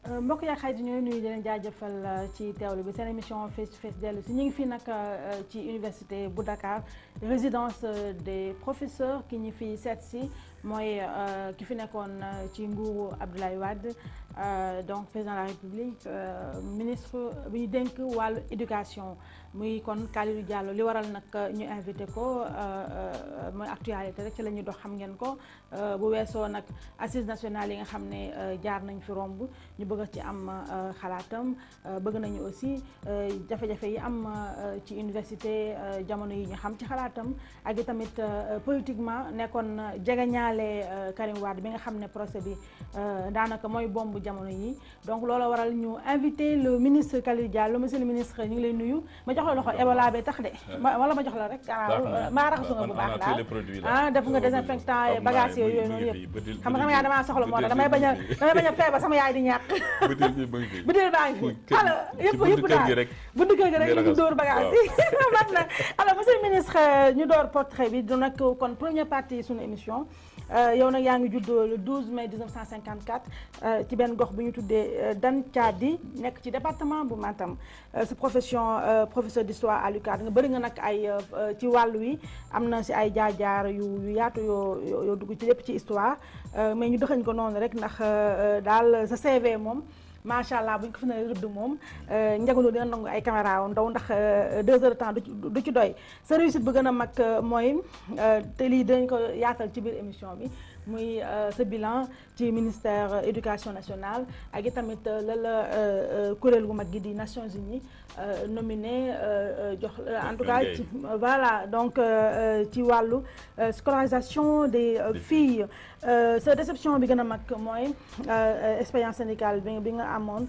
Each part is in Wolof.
mbokk yaa xarit ñooy nuyu di leen jaajëfal ci teewlu bi seen émission face to face dellu si ñu ngi fii nag ci université bu Dakar résidence des professeurs ki ñu fi seet si mooy ki fi nekkoon ci nguuru Abdoulaye Wade donc président de la République ministre bi ñu dénk wàllu éducation muy kon Kalidou Diallo li waral nag ñu invité ko mooy actualité rek ci la ñuy dox xam ngeen ko bu weesoo nag assises nationales yi nga xam ne jaar nañ fi romb ñu bëgg ci am xalaatam bëgg nañu aussi jafe-jafe yi am ci université jamono yi ñu xam ci xalaatam ak i tamit politiquement nekkoon jegeñaale Karim Wade bi nga xam ne procès bi daanaka mooy bomb jamono yi donc loolu waral ñu invité le ministre Kalidou Diallo monsieur le ministre ñu ngi lay nuyu ma jox la loxo Ebola bee tax de wala ma jox la rek garaaw maa raxasu nga bu baax daal def nga désinfectant bagage yooyu noonu yëpp xam nga yaa damaa soxla moo tax damay bañ a feebar sama yaay di ñàkk bëteel baa ngi fi alors yëpp daal buntu kër gi rek ñu dóor bagage yi mat na alors monsieur le ministre ñu door portrait bi du nag kon première partie suñu émission yow nag yaa ngi juddoo le 12 mai 1954 ci benn gox bu ñu tuddee Dancadi nekk ci département bu Matam sa profession professeur d'histoire à l'UCAD nga bëri nga nag ay ci wàllu wi am na si ay jaar-jaar yu yaatu yoo dugg ci lépp ci histoire mais ñu dëxañ ko noonu rek ndax daal sa CV moom macha allah bu ñu ko fi nee rëdd moom njagandoo dina nangu ay caméra wu ndaw ndax 2 heures de temps du ci doy sa réussite bu gën a mag mooy te lii dinañ ko yaatal ci biir émission bi muy sa bilan ci ministère éducation nationale ak itamit la kuréel gu mag gi di Nations Unies nominé jox en tout cas ci voilà donc ci wàllu scolarisation des filles sa déception bi gën a mag mooy expérience syndicale bi nga amoon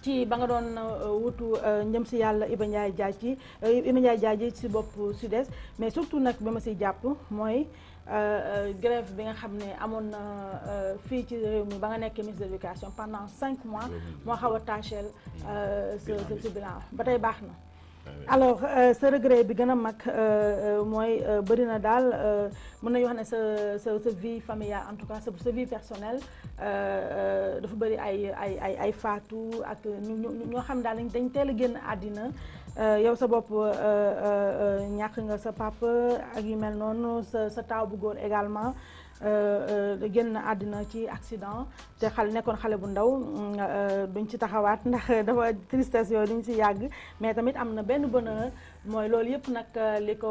ci ba nga doon wutu njëm si yàlla Iba Ndiaye Diadji ci bopp Sud-Est mais surtout nag bi ma siy jàpp mooy grève bi nga xam ne amoon na fii ci réew mi ba nga nekk ministre de l'éducation pendant 5 mois moo xaw a tâchel ce bilan ba tey baax na alors sa regret bi gën a mag mooy bëri na daal mën nañu wax ne sa vie familiale en tout cas sa vie personnelle dafa bëri ay faatu ak ñoo xam daal dañ teel a génn àddina yow sa bopp ñàkk nga sa papa ak yu mel noonu sa taaw bu góor également génn àddina ci accident te nekkoon xale bu ndaw duñ ci taxawaat ndax dafa tristesse yooyu duñ ci yàgg mais tamit am na benn bonheur mooy loolu yëpp nag li ko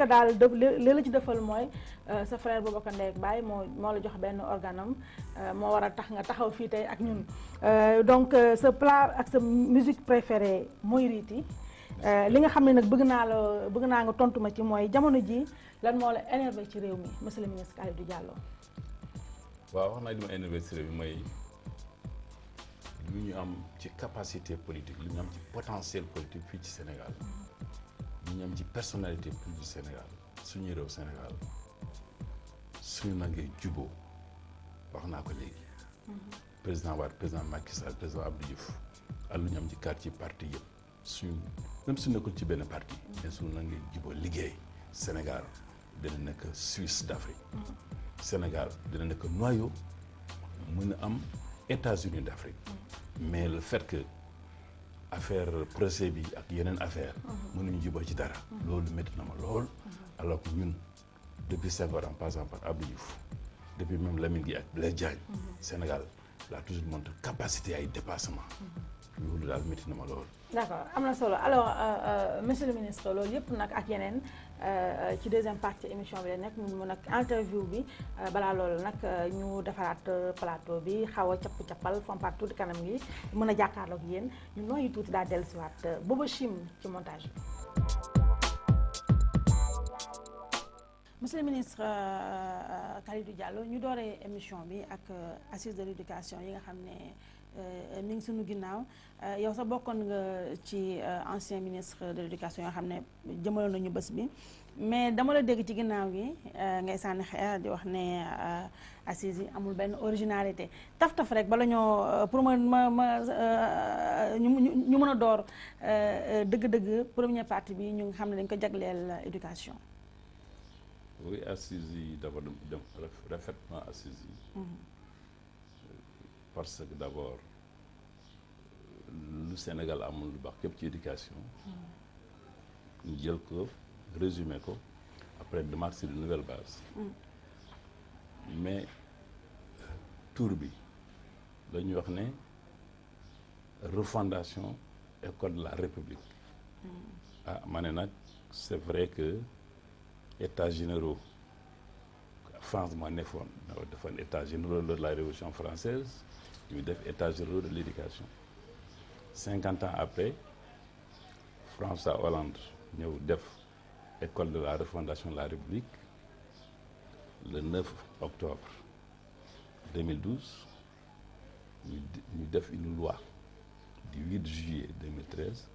daal li la ci defal mooy sa frère boobu ko ndey ak baay moo la jox benn organam moo war a tax nga taxaw fii tey ak ñun donc sa plat ak sa musique préférée mooy riiti li nga xam ne nag bëgg naa nga tontu ma ci mooy jamono ji lan moo la énervé ci réew mi monsieur le ministre Kalidou Diallo. waaw wax naa li ma énervé ci réew mi mooy lu ñu am ci capacité politique lu ñu am ci potentiel politique fii ci Sénégal lu ñu am ci personnalité politique Sénégal suñuy réew Sénégal suñu nangee juboo wax naa ko léegi. président Wade président Macky Sall président Abdou Diouf ak lu ñu am ci quartier parti yëpp suñu même su nekkul ci benn parti mais suñu nangee juboo liggéey Sénégal dina nekk Suisse d'Afrique Sénégal dina nekk noyau mën a am États-Unis d'Afrique mais le fait que affaire procès bi ak yeneen affaire mënuñu juboo ci dara loolu métti na ma lool alors que ñun depuis Senghor en passant par Abdou Diouf depuis même Lamine Gueye ak Blaise Diagne Sénégal la toujours montré capacité ay dépassement loolu daal métti na ma lool. d'accord am na solo alors monsieur le ministre loolu yëpp nag ak yeneen ci deuxième partie émission bi la nekk mu nag interview bi balaa loolu nag ñu defaraat plateau bi xaw a cappal fompaat tuuti kanam gi mën a jàkkaarloog yéen ñu nooyi tuuti daal dellusiwaat Bobo Chim ci montage bi. monsieur le ministre Kalidou Diallo ñu dooree émission bi ak assises de l'éducation yi nga xam ne mi ngi suñu ginnaaw yow sa bokkoon nga ci ancien ministre de l'éducation yoo xam ne jëmaloon nañu bés bi mais dama la dégg ci ginnaaw gi ngay sànni xeer di wax ne assises yi amul benn originalité taf rek bala ñoo pour ñu mën a door dëgg-dëgg première partie bi ñu nga xam ne dañ ko jagleel éducation. oui assises yi d'abord dem rafetlement assises yi parce que d'abord lu Sénégal amul lu baax képp ci éducation ñu jël ko résumé ko après démarrer sur de nouvelles bases mais tour bi dañuy wax ne refondation école de la République ah ma ne nag c'est vrai que états généraux France moo defoon états généraux de la Révolution française ñu def états généraux de l'éducation 50 ans après François Hollande ñëw def école de la refondation de la République le 9 octobre 2012 ñu def une loi du 8 juillet 2013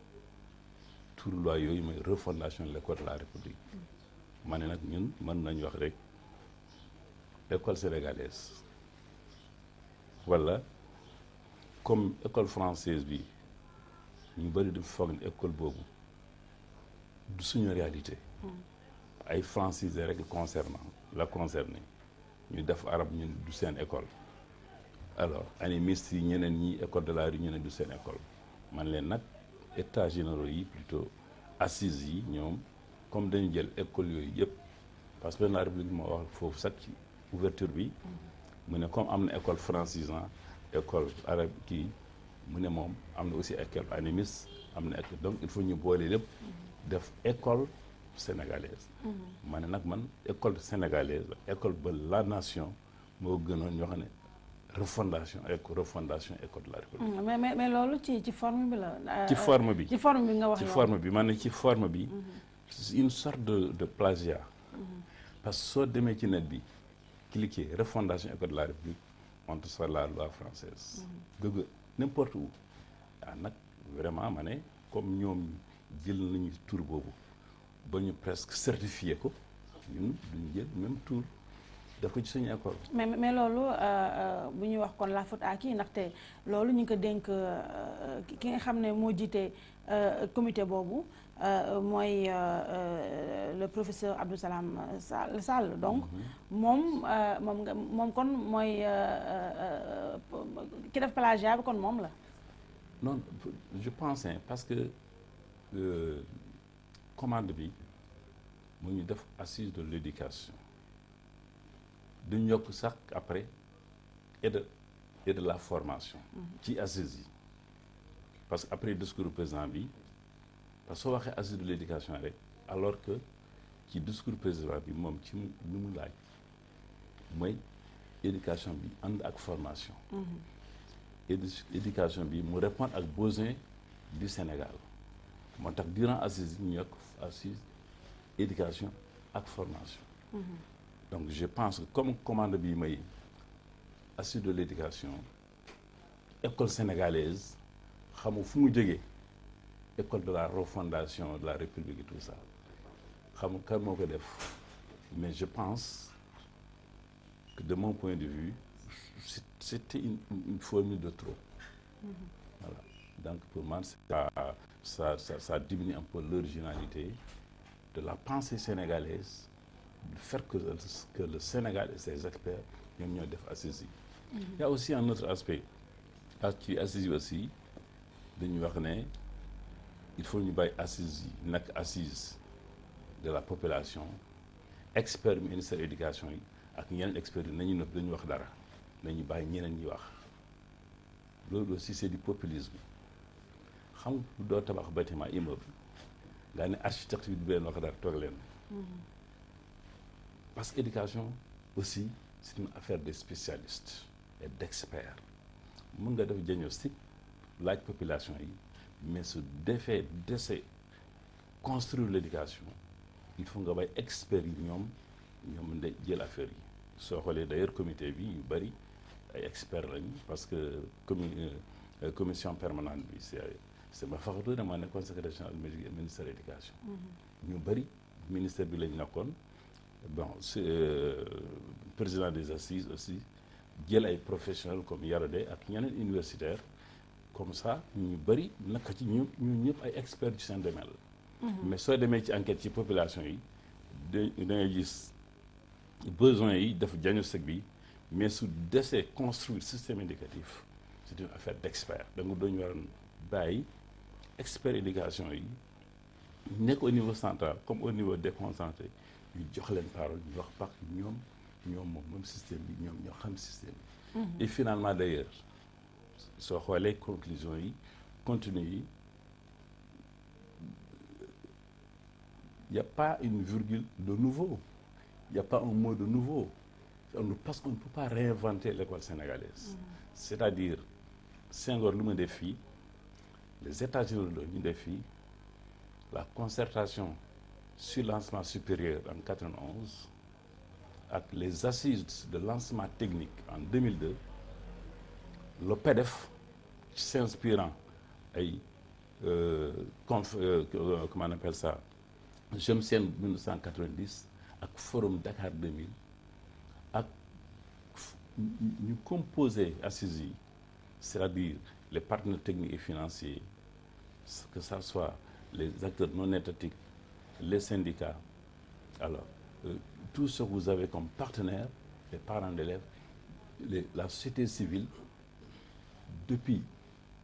tur loi yooyu mooy refondation de l'école de la République ma ne nag ñun mën nañu wax rek école sénégalaise wala comme école française bi ñu bëri di foog ne école boobu du suñu réalité ay francisé rek concernant la concerné ñu def arab ñun du seen école alors animistes yi ñeneen ñi école de la rue ñu ne du seen école man leen nag états généraux yi plutôt assises yi ñoom comme dañu jël école yooyu yëpp parce que la République moo wax foofu sax ci ouverture bi mu ne comme am na école francisant école arabe kii mu ne moom am na aussi école animiste am na école donc il faut ñu boole lépp def école sénégalaise ma ne nag man école sénégalaise école ba la nation moo gënoon ñoo xam ne refondation école de la République mais loolu ci forme bi la ci forme bi ci forme bi nga wax ci forme bi man ne ci forme bi c'est une sorte de plagiat parce que soo demee ci net bi cliquer refondation école de la République on te sort la loi française gëgg n'importe où ah nag vraiment ma ne comme ñoom jël nañu tour boobu ba ñu presque certifié ko ñun duñu jël même tour daf ko ci suñu école. mais loolu bu ñuy wax kon la faute à qui ndaxte loolu ñu ngi ko dénk ki nga xam ne moo jiite comité boobu mooy le professeur Abdou Salam Sall donc moom kon mooy ki def plagiat bi kon moom la. non je pense parce que commande bi mu ñu def assise de l'éducation duñ yokk sax après et de la formation ci assise yi parce que après discours président bi parce que soo waxee assise de l'éducation rek alors que ci discours président bi moom ci lu mu laaj mooy éducation bi ànd ak formation éducation bi mu répondre ak besoin du Sénégal moo tax durant assise yi ñu yokk assise éducation ak formation donc je pense que comme commande bi may assise de l'éducation école sénégalaise xamu fu mu jógee école de la refondation de la République et tout ça xamu kan moo ko def mais je pense que de mon point de vue c'était une formule de trop voilà donc pour moi ça diminue un peu l'originalité de la pensée sénégalaise du fait que le Sénégal et ses experts ñoom ñoo def assises yi. Il y a aussi un autre aspect ci assises yi aussi dañuy wax ne il faut ñu bàyyi assises yi nekk assise de la population expert ministère éducation yi ak ñeneen experts yi nañu nëpp dañu wax dara nañu bàyyi ñeneen ñi wax loolu aussi c'est du populisme xam doo tabax bâtiment immeuble nga ne architecte bi du benn wax dara toog leen parce que éducation aussi c'est une affaire de spécialistes et d'experts mën nga def diagnostic laaj population yi mais su defee dese construire l'éducation il faut nga bay experts yi ñoom nde jël affaire yi soo xoolee d'ailleurs comité bi yu bari ay experts lañu parce que commission permanente bi c'est ma faxatu dama nekkoon secrétaire général ministère de l'éducation ñu bari ministère bi lañ nekkoon bon président des assises aussi jël ay professionnels comme Yaradé ak ñeneen universitaires comme ça ñu bëri naka ci ñu ñëpp ay experts ci seen domaine la mais soo demee ci enquête ci population yi da ngay gis besoin yi def diagnostic bi mais su desee construire système éducatif c'est une affaire d'expert donc dañu waroon bàyyi expert éducation yi nekk au niveau central comme au niveau déconcentré ñu jox leen parole ñu wax parce que ñoom moom système bi ñoom ñoo xam système bi et finalement d'ailleurs soo xoolee conclusion yi contenu yi il n'y a pas une virgule de nouveau il n'y a pas un mot de nouveau parce qu'on ne peut pas réinventer l'école sénégalaise c'est-à-dire Senghor lu mu def fii les états généraux ñu def fii la concertation sur l'enseignement supérieur en 91 ak les assises de l'enseignement technique en 2002 le PEDEF s'inspirant ay comment on appelle ça Jeunes Sène 1990 ak Forum Dakar 2000 ak ñu composé assises yi c'est-à-dire les partenaires techniques et financiers que ça soit les acteurs non étatiques les syndicats alors tout ce que vous avez comme partenaires les parents d'élèves la société civile depuis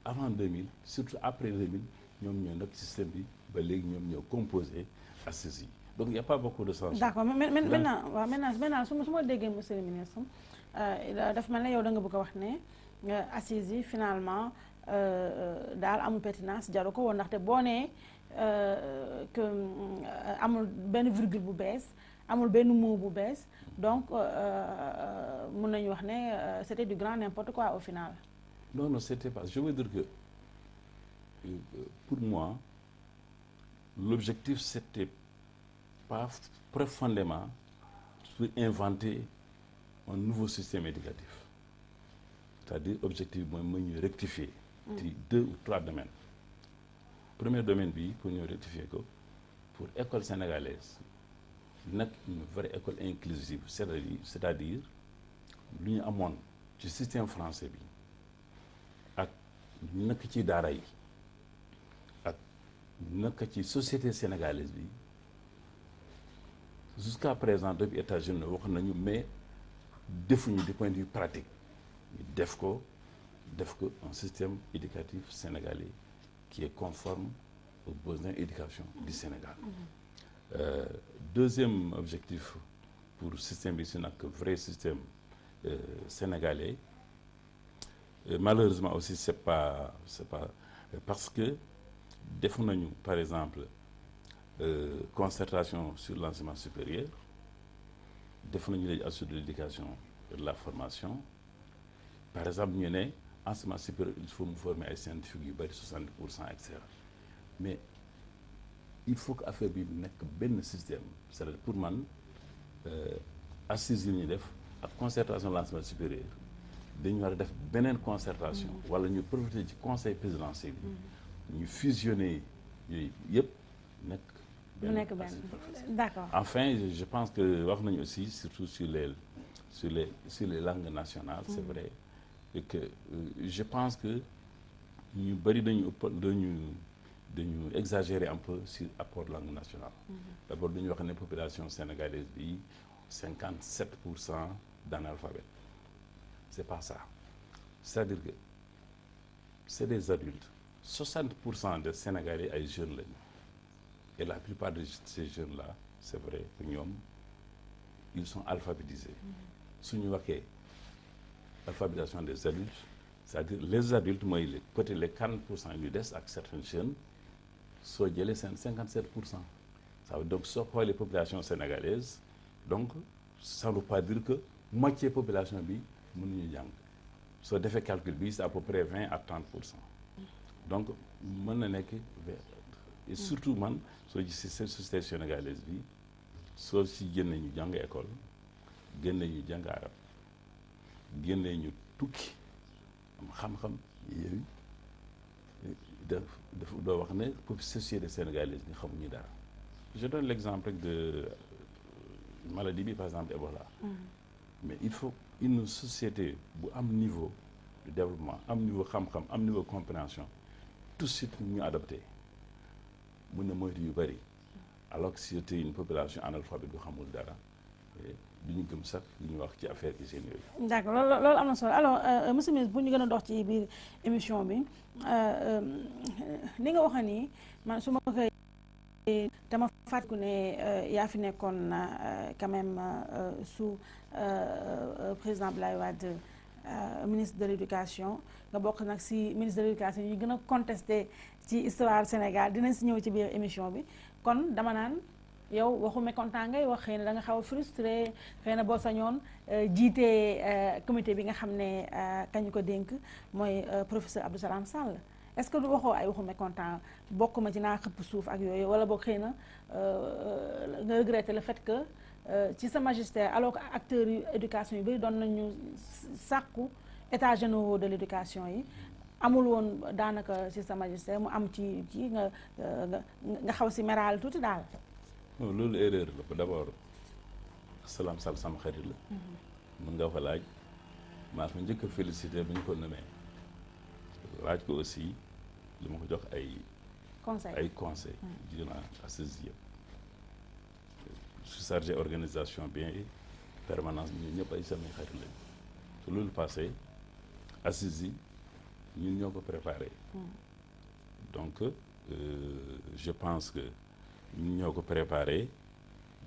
avant 2000 surtout après 2000 ñoom ñoo nekk système bi ba léegi ñoom ñoo composé assises yi donc il y a pas beaucoup de sens. d'accord maintenant su ma déggee monsieur le ministre dafa mel ne yow da nga bëgg a wax ne assises yi finalement daal amul pertinence jaru ko woon ndaxte boo nee que amul benn virgule bu bees amul benn mot bu bees donc mën nañu wax ne c'était du grand n'importe quoi au final. non c'était pas je veux dire que pour moi l'objectif c'était pas profondément pour inventer un nouveau système éducatif c'est-à-dire objectif mooy ma ñu rectifier ci 2 ou 3 domaines premier domaine bi pour ñu rectifier ko pour école sénégalaise nag une vraie école inclusive c'est-à-dire lu ñu amoon ci système français bi ak nekk ci daara yi ak nekk ci société sénégalaise bi jusqu'à présent depuis États-Unis wax nañu mais defuñu du point de vue pratique ñu def ko un système éducatif sénégalais qui est conforme aux besoins d'éducation du Sénégal. Deuxième objectif pour système bi c'est nag vrai système sénégalais malheureusement aussi c'est pas parce que defu nañu par exemple concertation sur l'enseignement supérieur defu nañu léegi sur l'éducation et de la formation par exemple ñu ne enseignement supérieur il faut mu former ay scientifiques yu bari 60% et cetera mais il faut que affaire bi nekk benn système c'est-à-dire pour man assises yi ñu def ak concertation de l'enseignement supérieur dañu war a def beneen concertation wala ñu profiter ci conseil présidentiel bi ñu fusionner yooyu yëpp nekk benn. D'accord. Enfin je pense que wax nañu aussi surtout sur les langues nationales c'est vrai et que je pense que ñu bari dañu exagérer un peu sur apport langue nationale. D'abord dañu wax ne population sénégalaise bi 57% d'analphabètes c'est pas ça c'est-à-dire que c'est des adultes 60% des Sénégalais ay jeunes lañu et la plupart de ces jeunes-là c'est vrai que ñoom ils sont alphabétisés suñu waxee alphabétisation des adultes c'est-à-dire les adultes mooy les côté les 40% ñu des ak certains jeunes soo jëlee seen 57% ça veut donc soo xoolee population sénégalaise donc ça ne veut pas dire que moitié population bi mënuñu jàng soo defee calcul bi c'est à peu près 20 à 30% donc mën na nekk et surtout man soo gisee cette société sénégalaise bi soo si génne ñu jàng école génne ñu jàng arab génne ñu tukki am xam-xam yooyu doo wax ne pour société sénégalaise bi xamuñu dara je donne l'exemple rek de maladie bi par exemple Ebola mais il faut une société bu am niveau de développement am niveau xam-xam am niveau compréhension tout de suite ñu adopté mun na moytu yu bëri alors que si c'était une population analphabète bu xamul dara du ñu gëm sax li ñu wax ci affaire hygiène yooyu. d'accord loolu am na solo alors monsieur le ministre bu ñu gën a dox ci biir émission bi ni nga waxee nii man su ma koy dama fàttaliku ne yaa fi nekkoon quand même sous président Abdoulaye Wade ministre de l'éducation nga bokk nag si ministre de l'éducation yi gën a contesté ci histoire Sénégal dinañ si ñëw ci biir émission bi kon dama naan yow waxu mécontent ngay wax xëy na da nga xaw a frustré xëy na boo sañoon jiite comité bi nga xam ne kañu ko dénk mooy professeur Abdou Salam Sall est-ce que du waxoo ay waxu mécontent bokk ma ci naa xëpp suuf ak yooyu wala boog xëy na nga regretter le fait que ci sa magistère alors que acteurs yu éducation yu bëri doon nañu sàkku états généraux de l'éducation yi amul woon daanaka ci sa magistère mu am ci nga xaw si méral tuuti daal. non loolu erreur la ko d'abord Salam Sall sama xarit la. mën nga fa laaj maa ko njëkk a félicité bu ñu ko nommé laaj ko aussi li ma ko jox ay conseil durant assise yëpp su chargé organisation bien permanence bi ñun ñëpp ay samay xarit lañ su loolu passé assise yi ñun ñoo ko préparé donc je pense que ñun ñoo ko préparé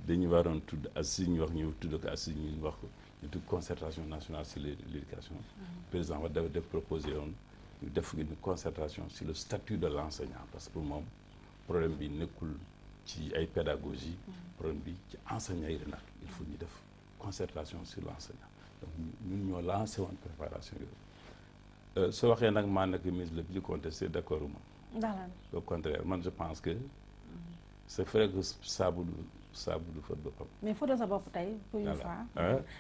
dañu waroon tudd assise ñu wax ñu tudd ko assise ñu wax ko ñu tudd concertation nationale sur l'éducation président wa dafa def proposé woon ñu def une concertation sur le statut de l'enseignant parce que moom problème bi nekkul ci ay pédagogie problème bi ci enseignant yi la il faut ñu def concertation sur l'enseignant donc ñun ñoo lancé woon préparation yooyu soo waxee nag maa nekk ministre le plus contesté d'accord uma au contraire man je pense que c'est vrai que saabu du fóot boppam. mais fóotal sa bopp tey pour une fois.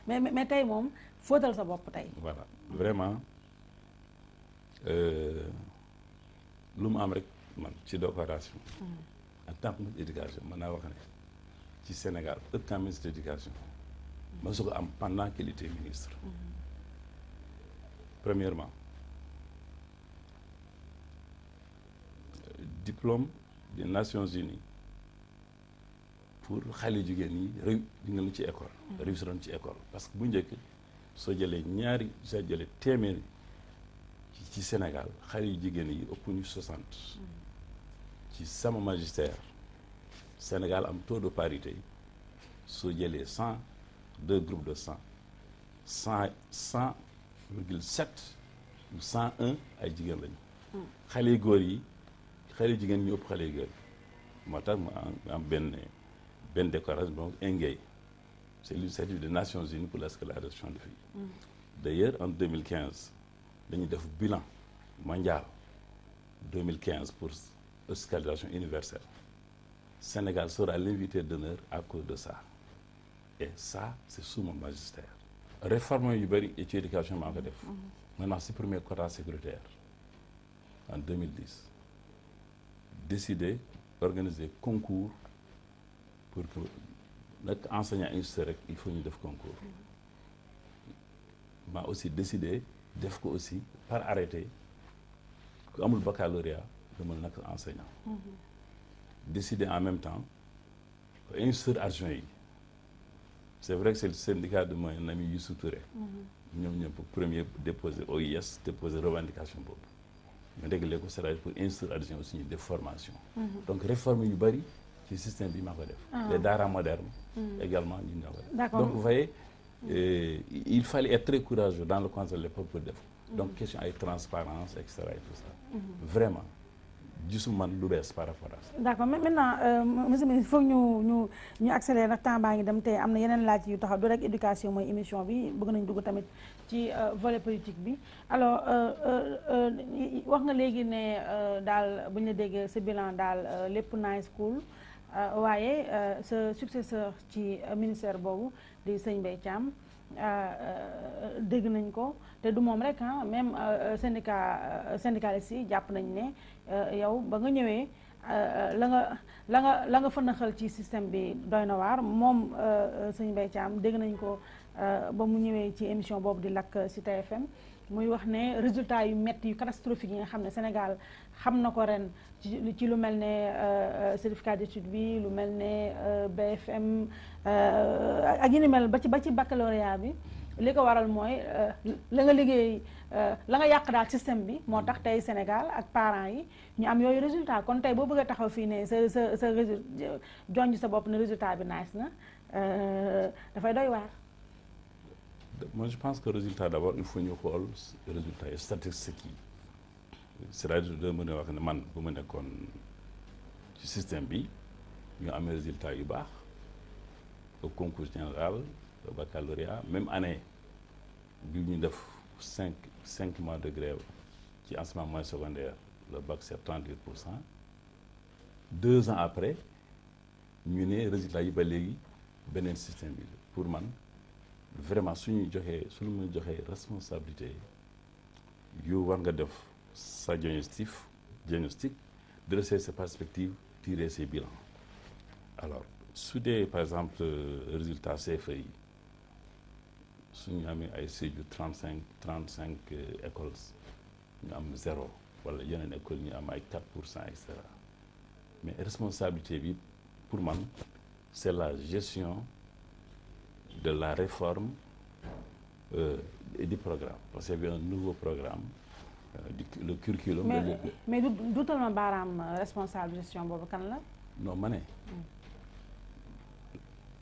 mais tey moom fóotal sa bopp tey. voilà vraiment lu mu am rek man ci décoration. en tant que ministre de l'éducation mën naa wax ne ci Sénégal aucun ministre de l'éducation ma su ko am pendant qu'il était ministre. Premièrement diplôme des Nations Unies. pour xale jigéen ñi nga lu ci école réussir ci école parce que bu njëkk soo jëlee téeméer ci Sénégal xale yu jigéen yi ëpp ñu 60 ci sama magistère Sénégal am taux de parité soo jëlee 100 deux groupes de 100,7 ou 101 ay jigéen lañu xale yu góor yi xale yu jigéen ñu ëpp xale yu góor moo tax mu am benn décoration donc Ingey c'est l'initiative des Nations Unies pour la scolarisation des filles. D'ailleurs en 2015 dañu def bilan mondial 2015 pour la scolarisation universelle Sénégal sera l'invité d'honneur à cause de ça et ça c'est sous mon magistère. réforme yu bëri ci éducation maa ko def maintenant supprimer quota sécuritaire en 2010 décider organiser concours pour que nag enseignant institut rek il faut ñu def concours maa aussi décidé def ko aussi par arrêté ku amul baccalauréat dama nekk enseignant décidé en même temps que institut adjoint yi c'est vrai que c'est le syndicat de mon ami Youssou Touré ñoom pour premier déposer OIS déposer revendication boobu ñu réglé ko c'est-à-dire pour institut adjoint aussi ñu def formation donc réforme yu bëri ci système bi maa ko def les daara modernes également ñu ñoo ko def donc vous voyez il fallait être très courageux dans le contexte de l'époque pour def donc question ay transparence et cetera et tout ça vraiment gisuma man lu bees par rapport à ça. d'accord maintenant monsieur le ministre foog ñu accélérer nag temps baa ngi dem te am na yeneen laaj yu taxaw du rek éducation mooy émission bi bëgg nañ dugg tamit ci volet politique bi alors wax nga léegi ne daal bu ñu la déggee sa bilan daal lépp nice cool waaye sa successeur ci ministère boobu di sëñ Mbaye Thiam dégg nañ ko te du moom rek même syndicaliste yi jàpp nañ ne yow ba nga ñëwee la nga fënaxal ci système bi doy na waar moom sëñ Mbaye Thiam dégg nañ ko ba mu ñëwee ci émission boobu di lakk ci TFM muy wax ne résultat yu métti yu catastrophique yi nga xam ne Sénégal xam na ko ren ci lu mel ne certificat d'étude bi lu mel ne BFM ak yi ni mel ba ci baccalauréat bi li ko waral mooy la nga liggéey la nga yàq daal système bi moo tax tey Sénégal ak parents yi ñu am yooyu résultat kon tey boo bëggee taxaw fii ne sa jonj sa bopp ne résultat bi nice na dafay doy waar. Moi je pense que résultat d'abord il faut ñu xool résultat yi statistiques yi c'est-à-dire de mën a wax ne man bu ma nekkoon ci système bi ñu amee résultat yu baax au concours général au baccalauréat même année bi ñu def cinq mois de grève ci enseignement moyen secondaire le bac c'est 38%. 2 ans après ñu ne résultat yi ba léegi beneen système bi pour man vraiment suñu joxee responsabilité yu war nga def sa diagnostic dresser ses perspectives tirer ses bilans. Alors su dee par exemple résultat CFEE yi suñu amee ay Sédhiou 35 écoles ñu am 0 wala yeneen école ñu am ay 4% et cetera mais responsabilité bi pour man c'est la gestion de la réforme et du programme parce qu'il y avait un nouveau programme le curriculum. mais du tellement baaraam responsable gestion boobu kan la. non ma ne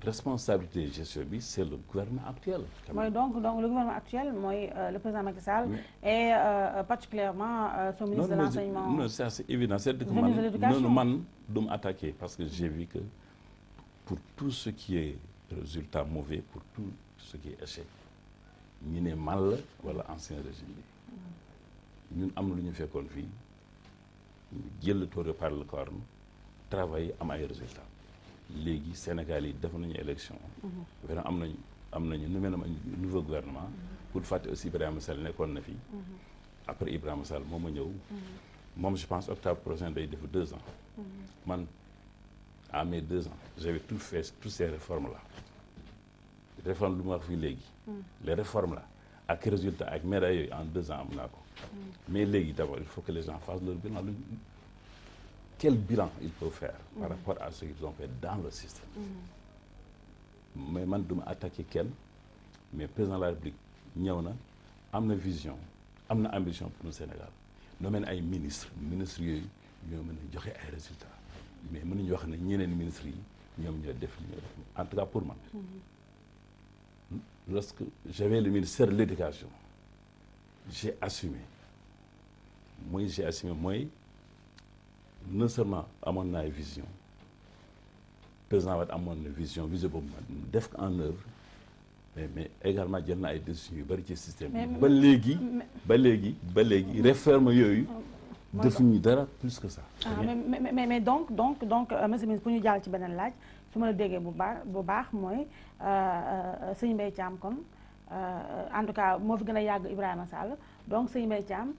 responsabilité gestion bi c'est le gouvernement actuel. mooy donc le gouvernement actuel mooy le président Macky Sall. et particulièrement son ministre de l'enseignement. non ça c'est évident c'est-à-dire que man du ma attaquer parce que j'ai vu que pour tout ce qui est résultat mauvais pour tout ce qui est échec ñu ne mal la wala ancien régime bi ñun am na lu ñu fekkoon fii ñu jël le taureau par le corne travailler am ay résultats léegi Sénégal yi def nañu élection vraiment am nañu nouveau gouvernement pour fàtte aussi Ibrahima Sall nekkoon na fi après Ibrahima Sall moom a ñëw moom je pense octobre prochain day def 2 ans man à mes 2 ans j'avais tout fait toutes ces réformes là réforme lu ma wax fii léegi les réformes là ak résultat ak médailles yooyu en 2 ans am naa ko mais léegi d'abord il faut que les gens fassent leur bilan quel bilan ils peuvent faire par rapport à ce qu'ils ont fait dans le système mais man duma attaquer kenn mais président de la République ñëw na am na vision am na ambition pour le Sénégal noo mel ay ministre yooyu ñoo mën a joxe ay résultats mais mënuñu wax ne ñeneen ministres yi ñoom ñoo def li ñoo def en tout cas pour man lorsque j'avais le ministère de l'éducation j'ai assumé mooy non seulement amoon naa ay vision président Wade amoon na vision boobu ma def ko en œuvre mais également jël na ay décisions yu bari ci système bi ba léegi réforme yooyu defuñu dara plus que ça. mais donc monsieur le ministre pour ñu jàll ci beneen laaj su ma la déggee bu baax mooy sëñ Mbaye Thiam kon en tout cas moo fi gën a yàgg Ibrahima Sall donc sëñ Mbaye Thiam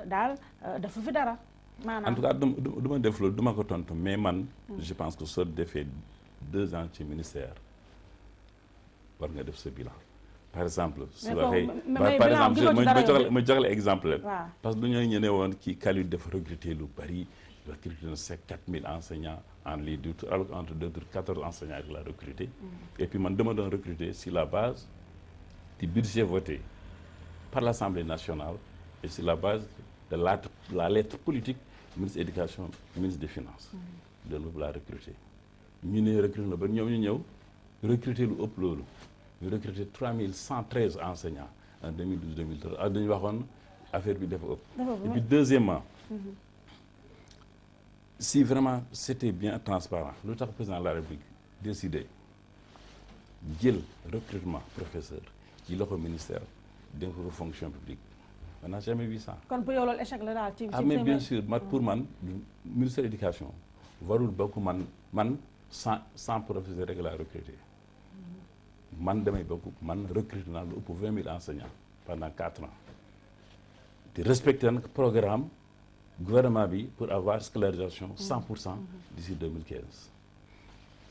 daal dafa fi dara maanaam. en tout cas du ma def loolu du ma ko tontu mais man. je pense que soo defee 2 ans ci ministère war nga def sa bilan. par exemple su waxee par exemple ma jox la exemple parce que dañoo ñëwee woon kii Khalil dafa recruter lu bari recruter na 4000 enseignants en lii du alors entre 14 enseignants la recruter et puis man dama doon recruter sur la base du budget voté par l'Assemblée nationale et sur la base de la lettre politique ministre éducation ministre des finances loolu boobu laa recruter ñu ne recruter na ba ñoom ñu ñëw recruter lu ëpp loolu ñu recruté 3113 enseignants en 2012-2013 ak dañu waxoon affaire bi dafa ëpp. Et puis deuxièmement si vraiment c'était bien transparent lu tax président de la République décidé jël recrutement professeur ci loxo ministère dénk ko fonction publique on n'a jamais vu ça. kon pour yow loolu échec la daal ci mais bien sûr pour man ministère de l'éducation warul bokk man 100 professeurs rek laa recruté. man damay bokk man recruté naa lu ëpp 20 000 enseignants pendant 4 ans te respecté nag programme gouvernement bi pour avoir scolarisation 100% d'ici 2015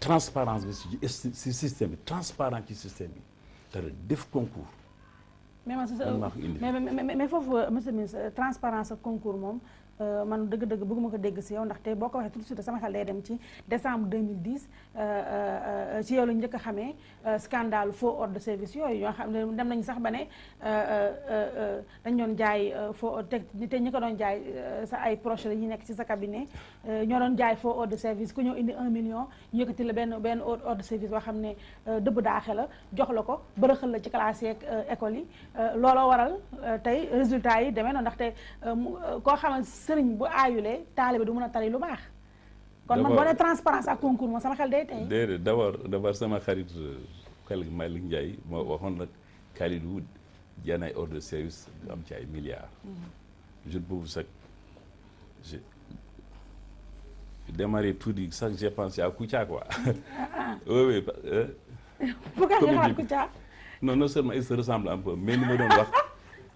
transparence bi si système bi transparent ci système bi c'est-à-dire def concours mais foofu monsieur le ministre transparence ak concours moom man dëgg-dëgg bëgguma ko dégg si yow ndaxte boo ko waxee tout de suite sama xel day dem ci décembre 2010 ci yow la ñu njëkk a xamee scandale faux ordre de service yooyu ñoo xam ne dem nañu sax ba ne dañ doon jaay faux te ñi ko doon jaay sa ay proches yi nekk ci sa cabinet ñoo doon jaay faux ordre de service ku ñëw indi 1 million ñu yëkkati la benn ordre de service boo xam ne dëbb daaxe la jox la ko bërëxal la ci classe yeeg école yi looloo waral tey résultat yi demee noonu ndaxte koo xamante sëriñ bu aayulee taalibe du mën a tari lu baax. kon man boo nee transparence ak concours moom sama xel day tey. déedéet d'abord sama xarit collègue Malick Ndiaye moo waxoon nag Kalidou jaan ay ordre de service am ci ay milliards. je boobu sax j'ai démarré tout di sax j'ai pensé à Kouthia quoi. oui. pourquoi nga xalaat Kouthia. non seulement il se ressemble un peu mais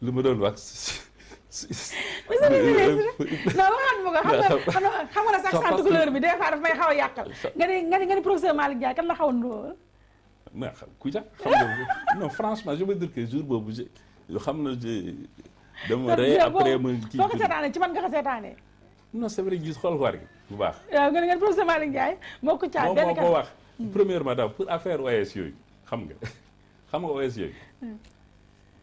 lu ma doon wax. monsieur le ministre non waxaat ma ko xam nga sax sant couleur bi des fois daf may xaw a yàqal nga ni professeur Malick Ndiaye kan la xaw a ndóol. mais Kouthia xam nga non franchement je veux dire que jour boobu xam na dama rey après ma kii soo ko seetaanee ci man nga ko seetaanee. non c'est vrai gis xool war gi bu baax. waaw nga ni professeur Malick Ndiaye moo Kouthia benn moo ko wax. premièrement daal pour affaire OS yooyu xam nga OS yooyu.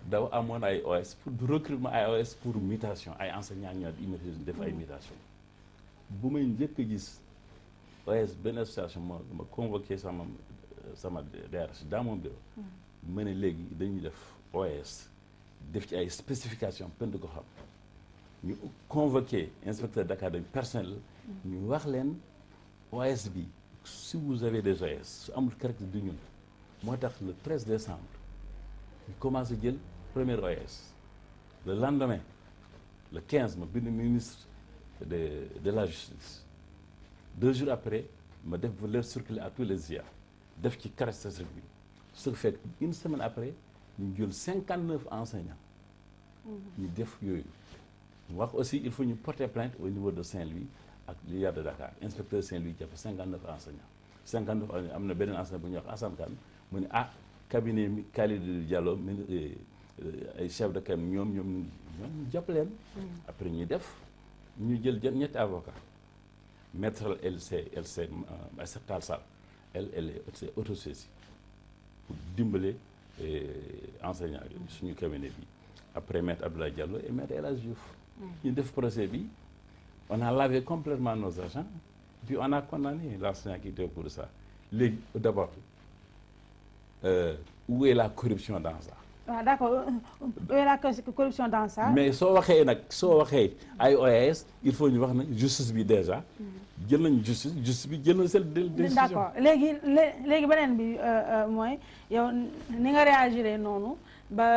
dafa amoon ay OS pour du recrutement ay OS pour mutation ay enseignants ñoo def ay mutation bu may njëkk a gis OS benn association ma convoqué sama DRH dans mon bureau ma ne léegi dañuy def OS def ci ay spécifications pen di ko xam ñu convoqué inspecteur d'académie personnel ñu wax leen OS bi si vous avez des OS su amul caractère du ñun moo tax le 13 décembre ñu commencé jël premier OS le lendemain le 15 ma bind ministre de la justice 2 jours après ma def leur circuler à tous les IA def ci caractéristique bi ce qui fait une semaine après ñu jël 59 enseignants ñu def yooyu wax aussi il faut ñu porter plainte au niveau de Saint-Louis ak l'IA de Dakar inspecteur Saint-Louis jàpp 59 enseignants 59 am na beneen enseignant bu ñuy wax Assane Kane mu ne cabinet mi Kalidou Diallo ay chef de cabinet ñoom ñu jàpp leen après ñu jël ñetti avocat maître LC Tall Sall elle est autosaisie pour dimbale enseignant suñu cabinet bi après maître Abdoulaye Diallo et maître El Hadj Diouf ñu def procès bi on a lavé complètement nos agents puis on a condamné l'enseignant qui était au cours de ça léegi d'abord où est la corruption dans ça. waaw d'accord où est la corruption dans ça. mais soo waxee ay OAS il faut ñu wax ne justice bi déjà. jël nañu justice bi jël na seen décision. d'accord léegi beneen bi mooy yow ni nga réagiré noonu ba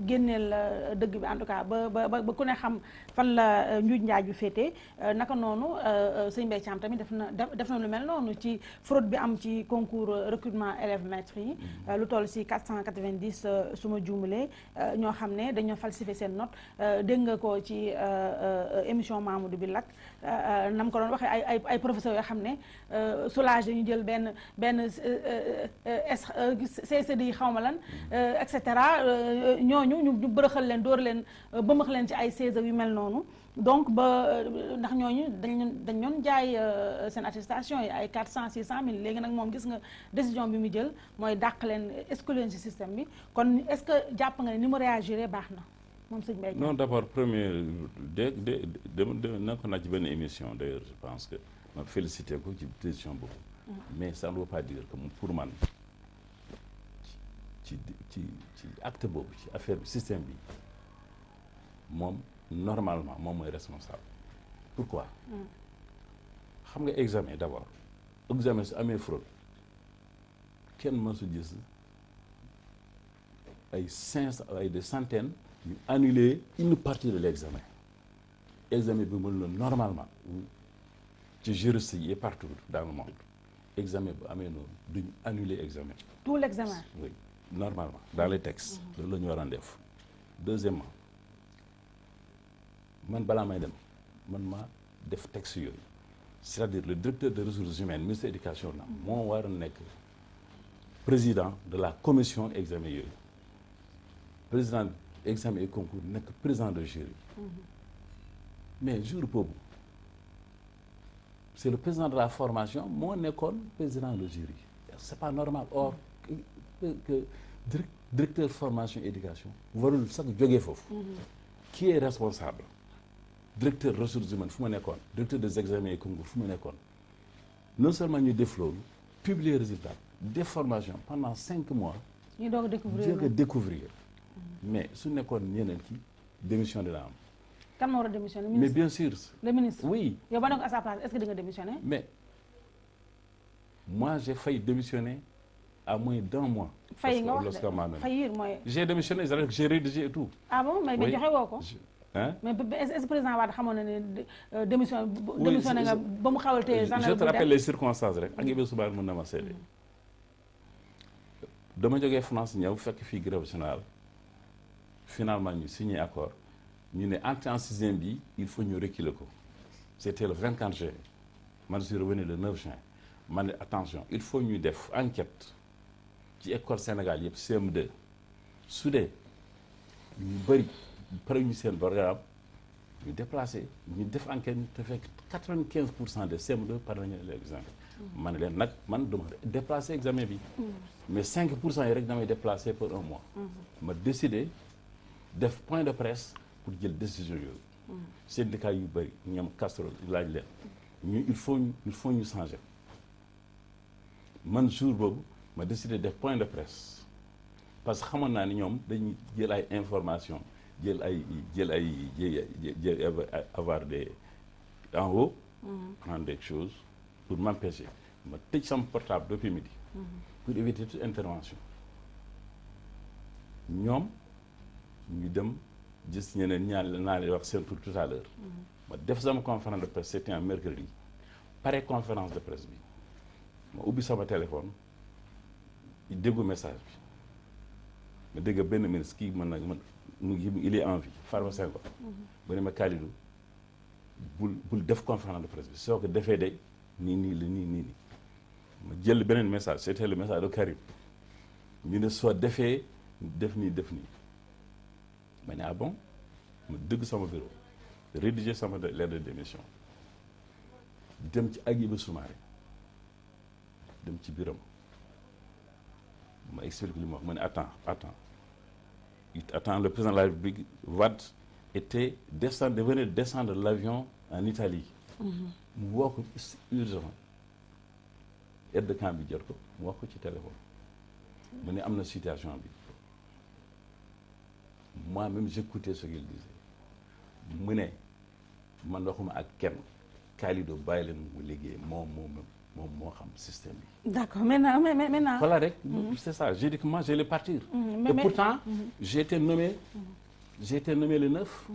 génneel dëgg bi en tout cas ba ku ne xam fan la njuuj njaaj bi féetee naka noonu sëñ Mbaye Thiam tamit def na lu mel noonu ci fraude bi am ci concours recrutement élèves maîtres yi lu toll si 490 su ma juumalee ñoo xam ne dañoo falsifier seen note dégg nga ko ci émission Mamadou bi lak nam ko doon waxee ay professeurs yoo xam ne soulagé ñu jël benn CCD yi xaw ma lan et cetera ñooñu ñu bërëxal leen dóor leen bëmax leen ci ay 16 yu mel noonu donc ba ndax ñooñu dañ doon jaay seen attestation yi ay 400 600 mille léegi nag moom gis nga décision bi mu jël mooy dàq leen exclure leen ci système bi kon est-ce que jàpp nga ne ni mu réagiré baax na moom sëñ Mbaye. non d'abord premier nekkoon naa ci benn émission d'ailleurs je pense que ma félicité ko ci décision boobu. mais ça ne veut pas dire que pour man ci acte boobu ci affaire bi système bi moom normalement moom mooy responsable. pourquoi. xam nga examen d'abord examen su amee fraude kenn mësu gis ay 500 ay des centaines ñu annuler une partie de l'examen examen bi mën la normalement ci juristes yi et partout dans le monde examen bu amee noonu duñu annuler examen. tout l'examen. oui normalement dans les textes. loolu la ñu waroon def. deuxièmement man balaa may dem man maa def texte yooyu c'est-à-dire le directeur des ressources humaines ministre de l'éducation la moo war a nekk président de la commission examen yooyu président examen et concours nekk président de jury mais jour boobu c'est le président de la formation moo nekkoon président de jury c'est pas normal. Or que directeur formation éducation warul sax jógee foofu. Qui est responsable? Directeur ressources humaines fu ma nekkoon, directeur des examens et concours fu ma nekkoon. Non seulement ñu def loolu publier résultat des formations pendant 5 mois. ñu doog a découvrir mais su nekkoon ñeneen ki démission dina am. kan moo war a démissionner? Mais bien sûr. Le ministre. Oui. yow ba nekk à sa place est-ce que di nga démissionner? Mais moi j'ai failli démissionner à moins d'1 mois. fay nga wax de fayir mooy. J'ai démissionné, j'ai rédigé et tout. Ah bon mais joxe woo ko. Hein? Mais est-ce que président Wade xamoon na ne démissionné nga ba mu xawal tey. Je te rappelle les circonstances rek ak Ibe Soubar mën na ma seede. dama jógee France ñëw fekk fii grève générale finalement ñu signé accord ñu ne entrée en sixième bi il faut ñu reculer ko. C'était le 24 juin man je suis revenu le 9 juin ma ne attention il faut ñu def enquête ci école Sénégal yëpp CM2 su dee ñu bëri pare ñu seen programme ñu déplacé ñu def enquête ñu te fekk 95% de CM2 par nañu l'examen. ma ne leen nag man duma déplacé examen bi. mais 5% yi rek damay déplacé pour 1 mois. ma décidé def point de presse pour jël décision yooyu. syndicat yu bëri ñoom casserole laaj leen ñu il faut ñu changer. man jour boobu ma décidé def point de presse parce que xamoon naa ni ñoom dañuy jël ay information jël avoir des en haut prendre des choses pour m'empêcher ma tëj sama portable depuis midi pour éviter toute intervention ñoom ñu dem gis ñeneen naa leen wax seen tur tout à l'heure ma def sama conférence de presse c'était un mercredi pare conférence de presse bi ma ubbi sama téléphone déggu message bi ma dégg benn ministre kii mën nag il est en vie Farba Senghor ba ne ma Kalidou bul def conférence de presse bi soo ko defee de nii la nii ma jël beneen message c'était le message de Karim ñu ne soo defee def nii ma ne ah bon ma dëgg sama bureau rédiger sama lettre de démission dem ci Hadjibou Soumaré dem ci bureau ma explique li ma wax ma ne attends le président de la République Wade venait de descendre l'avion en Italie mu woo ko urgent aide de camp bi jot ko mu wax ko ci téléphone mu ne am na situation bi moi-même j'écoutais ce qu'il disait mu ne man waxuma ak kenn Kalidou bàyyi leen mu liggéey moom moo xam système bi. D'accord maintenant. Voilà rek. C'est ça j'ai dit que moi j'allais partir. Et pourtant j'ai été nommé le 9.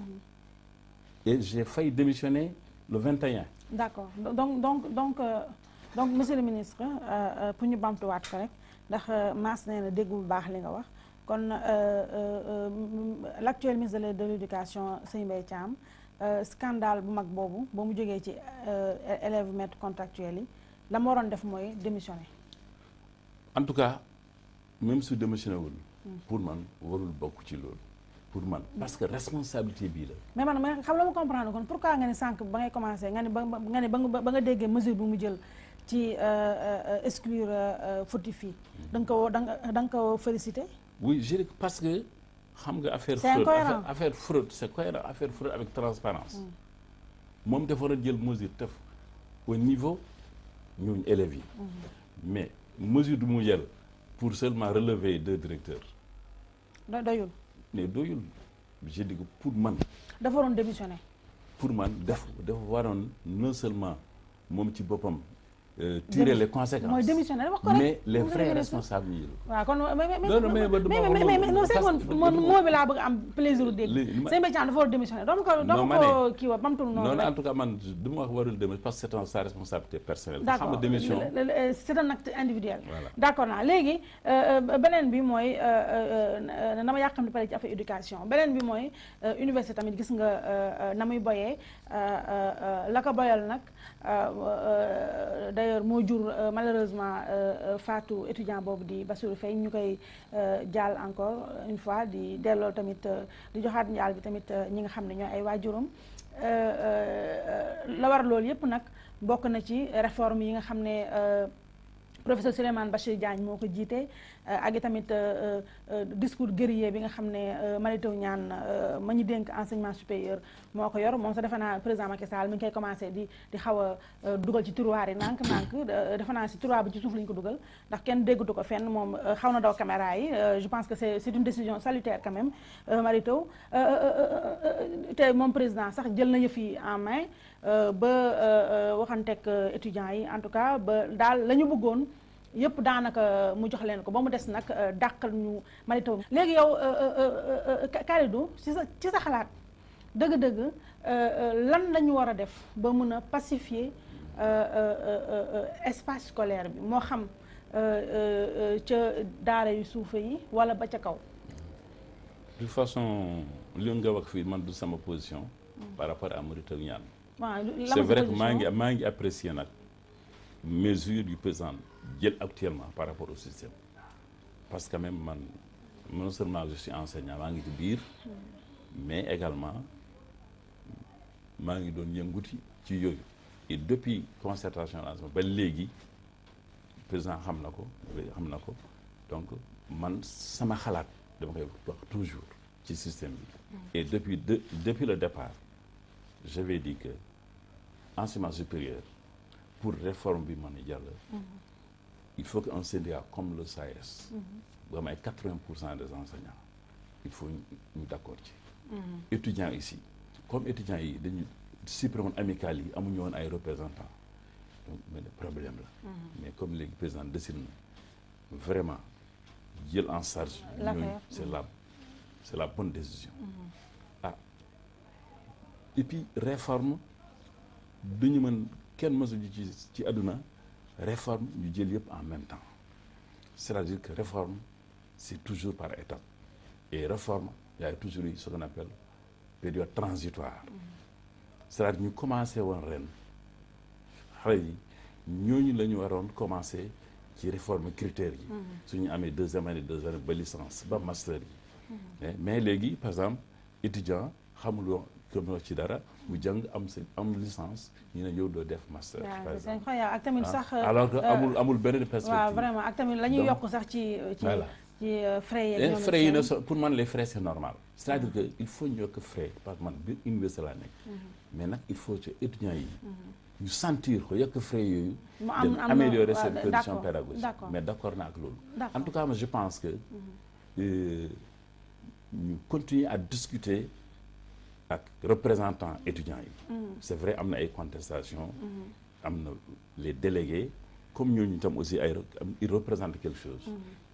Et j'ai failli démissionner le 21. D'accord donc monsieur le ministre pour ñu bamtuwaat ko rek ndax Mass nee na déggu bu baax li nga wax kon l'actuel ministre de l'éducation Serigne Mbaye Thiam scandale bu mag boobu ba mu jógee ci élèves maîtres contractuels yi la ma waroon def mooy démissionner. En tout cas même su démissionné wul pour man warul bokk ci loolu pour man parce que responsabilité bii la. mais man xam la ma comprendre kon pourquoi nga ne sànq ba ngay commencé nga ne ba nga déggee mesure bu mu jël ci exclure fautif yi da nga ko félicité. Oui je dis parce que xam nga affaire fraude c'est cohérent affaire fraude avec transparence moom dafa war a jël mesure def au niveau ñooñu élèves yi mais mesure du mu jël pour seulement relever 2 directeurs doyul mais doyul je dis que pour man dafa waroon démissionner pour man dafa waroon non seulement moom ci boppam tirer les conséquences mooy démissionnaire wax ko rek mais les vrais responsables yi la. waaw kon mais non c'est man moo bi laa bëgg am plaisir dégg. Serigne Mbaye Thiam dafa war a démissionner dama ko kii wa bamtul noonu en tout cas man du ma wax warul démissionner parce que c'est sa responsabilité personnelle. xam nga démission c'est un acte individuel. d'accord naa léegi beneen bi mooy dama yàqam di pare ci affaire éducation beneen bi mooy université tamit gis nga na muy boyee la ko boyal nag d'ailleurs moo jur malheureusement faatu étudiant boobu di Bassirou Faye ñu koy jaal encore une fois di delloo tamit di joxaat njaal bi tamit ñi nga xam ne ñooy ay waajuram la war loolu yëpp nag bokk na ci réforme yi nga xam ne professeur Souleymane Bachir Diagne moo ko jiite ak i tamit discours guerrier bi nga xam ne Mary Teuw Niane ma ñu dénk enseignement supérieur moo ko yor moom sax defe naa président Macky Sall mi ngi koy commencé di xaw a dugal ci tiroir yi nànk defe naa si tiroir bi ci suuf la ñu ko dugal ndax kenn déggatu ko fenn moom xaw na daw caméra yi je pense que c'est une décision salutaire quand même Mary Teuw te moom président sax jël na yëf yi en main ba waxanteeg étudiants yi en tout cas ba daal la ñu bëggoon yëpp daanaka mu jox leen ko ba mu des nag dàqal ñu Mary Teuw léegi yow Kalidou ci sa xalaat dëgg-dëgg lan la ñu war a def ba mun a pacifier espace scolaire bi moo xam ca daara yu suufe yi wala ba ca kaw. de toute façon li nga wax fii man du sama position. par rapport à Mary Teuw Niane. C'est vrai que maa ngi apprécier nag mesure du président jël actuellement par rapport au système parce que même man non seulement je suis enseignant maa ngi ci biir mais également maa ngi doon yënguti ci yooyu et depuis concertation ba léegi président xam na ko donc man sama xalaat dama koy wax toujours ci système bi et depuis le départ j'avais dit que enseignement supérieur pour réforme bi mën a jàll il faut qu'un syndicat comme le SAES bu am ay 80% des enseignants il faut ñu d'accord ci étudiants ici comme étudiants yi dañu supprimer amicales yi amuñu woon ay représentants donc mais le problème la mais comme léegi président décide na vraiment jël en charge ñooñu c'est la bonne décision et puis réforme duñu mën kenn mësu ji ci àdduna réforme ñu jël yëpp en même temps c'est-à-dire que réforme c'est toujours par étape et réforme il y a toujours eu ce qu'on appelle période transitoire c'est-à-dire ñu commencé woon ren xale yi ñooñu la ñu waroon commencé ci réforme critères yi suñu amee deuxième année ba licence ba master yi mais léegi par exemple étudiant xamuloo comme ci dara mu jàng am licence ñu ne yow doo def master. c'est incroyable ak tamit sax. alors que amul benn perspective. waaw vraiment ak tamit la ñuy yokk sax ci frais yeeg ñoom frais yi ne pour man les frais c'est normal. c'est-à-dire que il faut ñu yokk frais parce que man biir université laa nekk. mais nag il faut que étudiants yi. ñu sentir ko yokk frais yooyu. mu améliorer seen condition pédagogique. mais d'accord na ak loolu. en tout cas je pense que ñu continuer à discuter. ak représentants étudiants yi c'est vrai am na ay contestations am na les délégués comme ñooñu tam aussi ils représentent quelque chose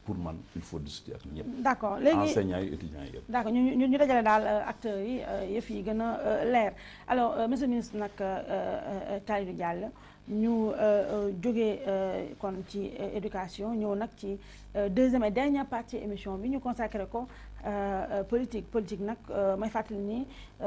pour man il faut discuter ak ñëpp d'accord léegi enseignants yi étudiants yi yëpp d'accord ñu dajale daal acteurs yi yëf yi gën a leer alors monsieur le ministre nag Kalidou Diallo ñu jógee kon ci éducation ñëw nag ci deuxième et dernière partie émission bi ñu consacré ko politique nag may fàttali ni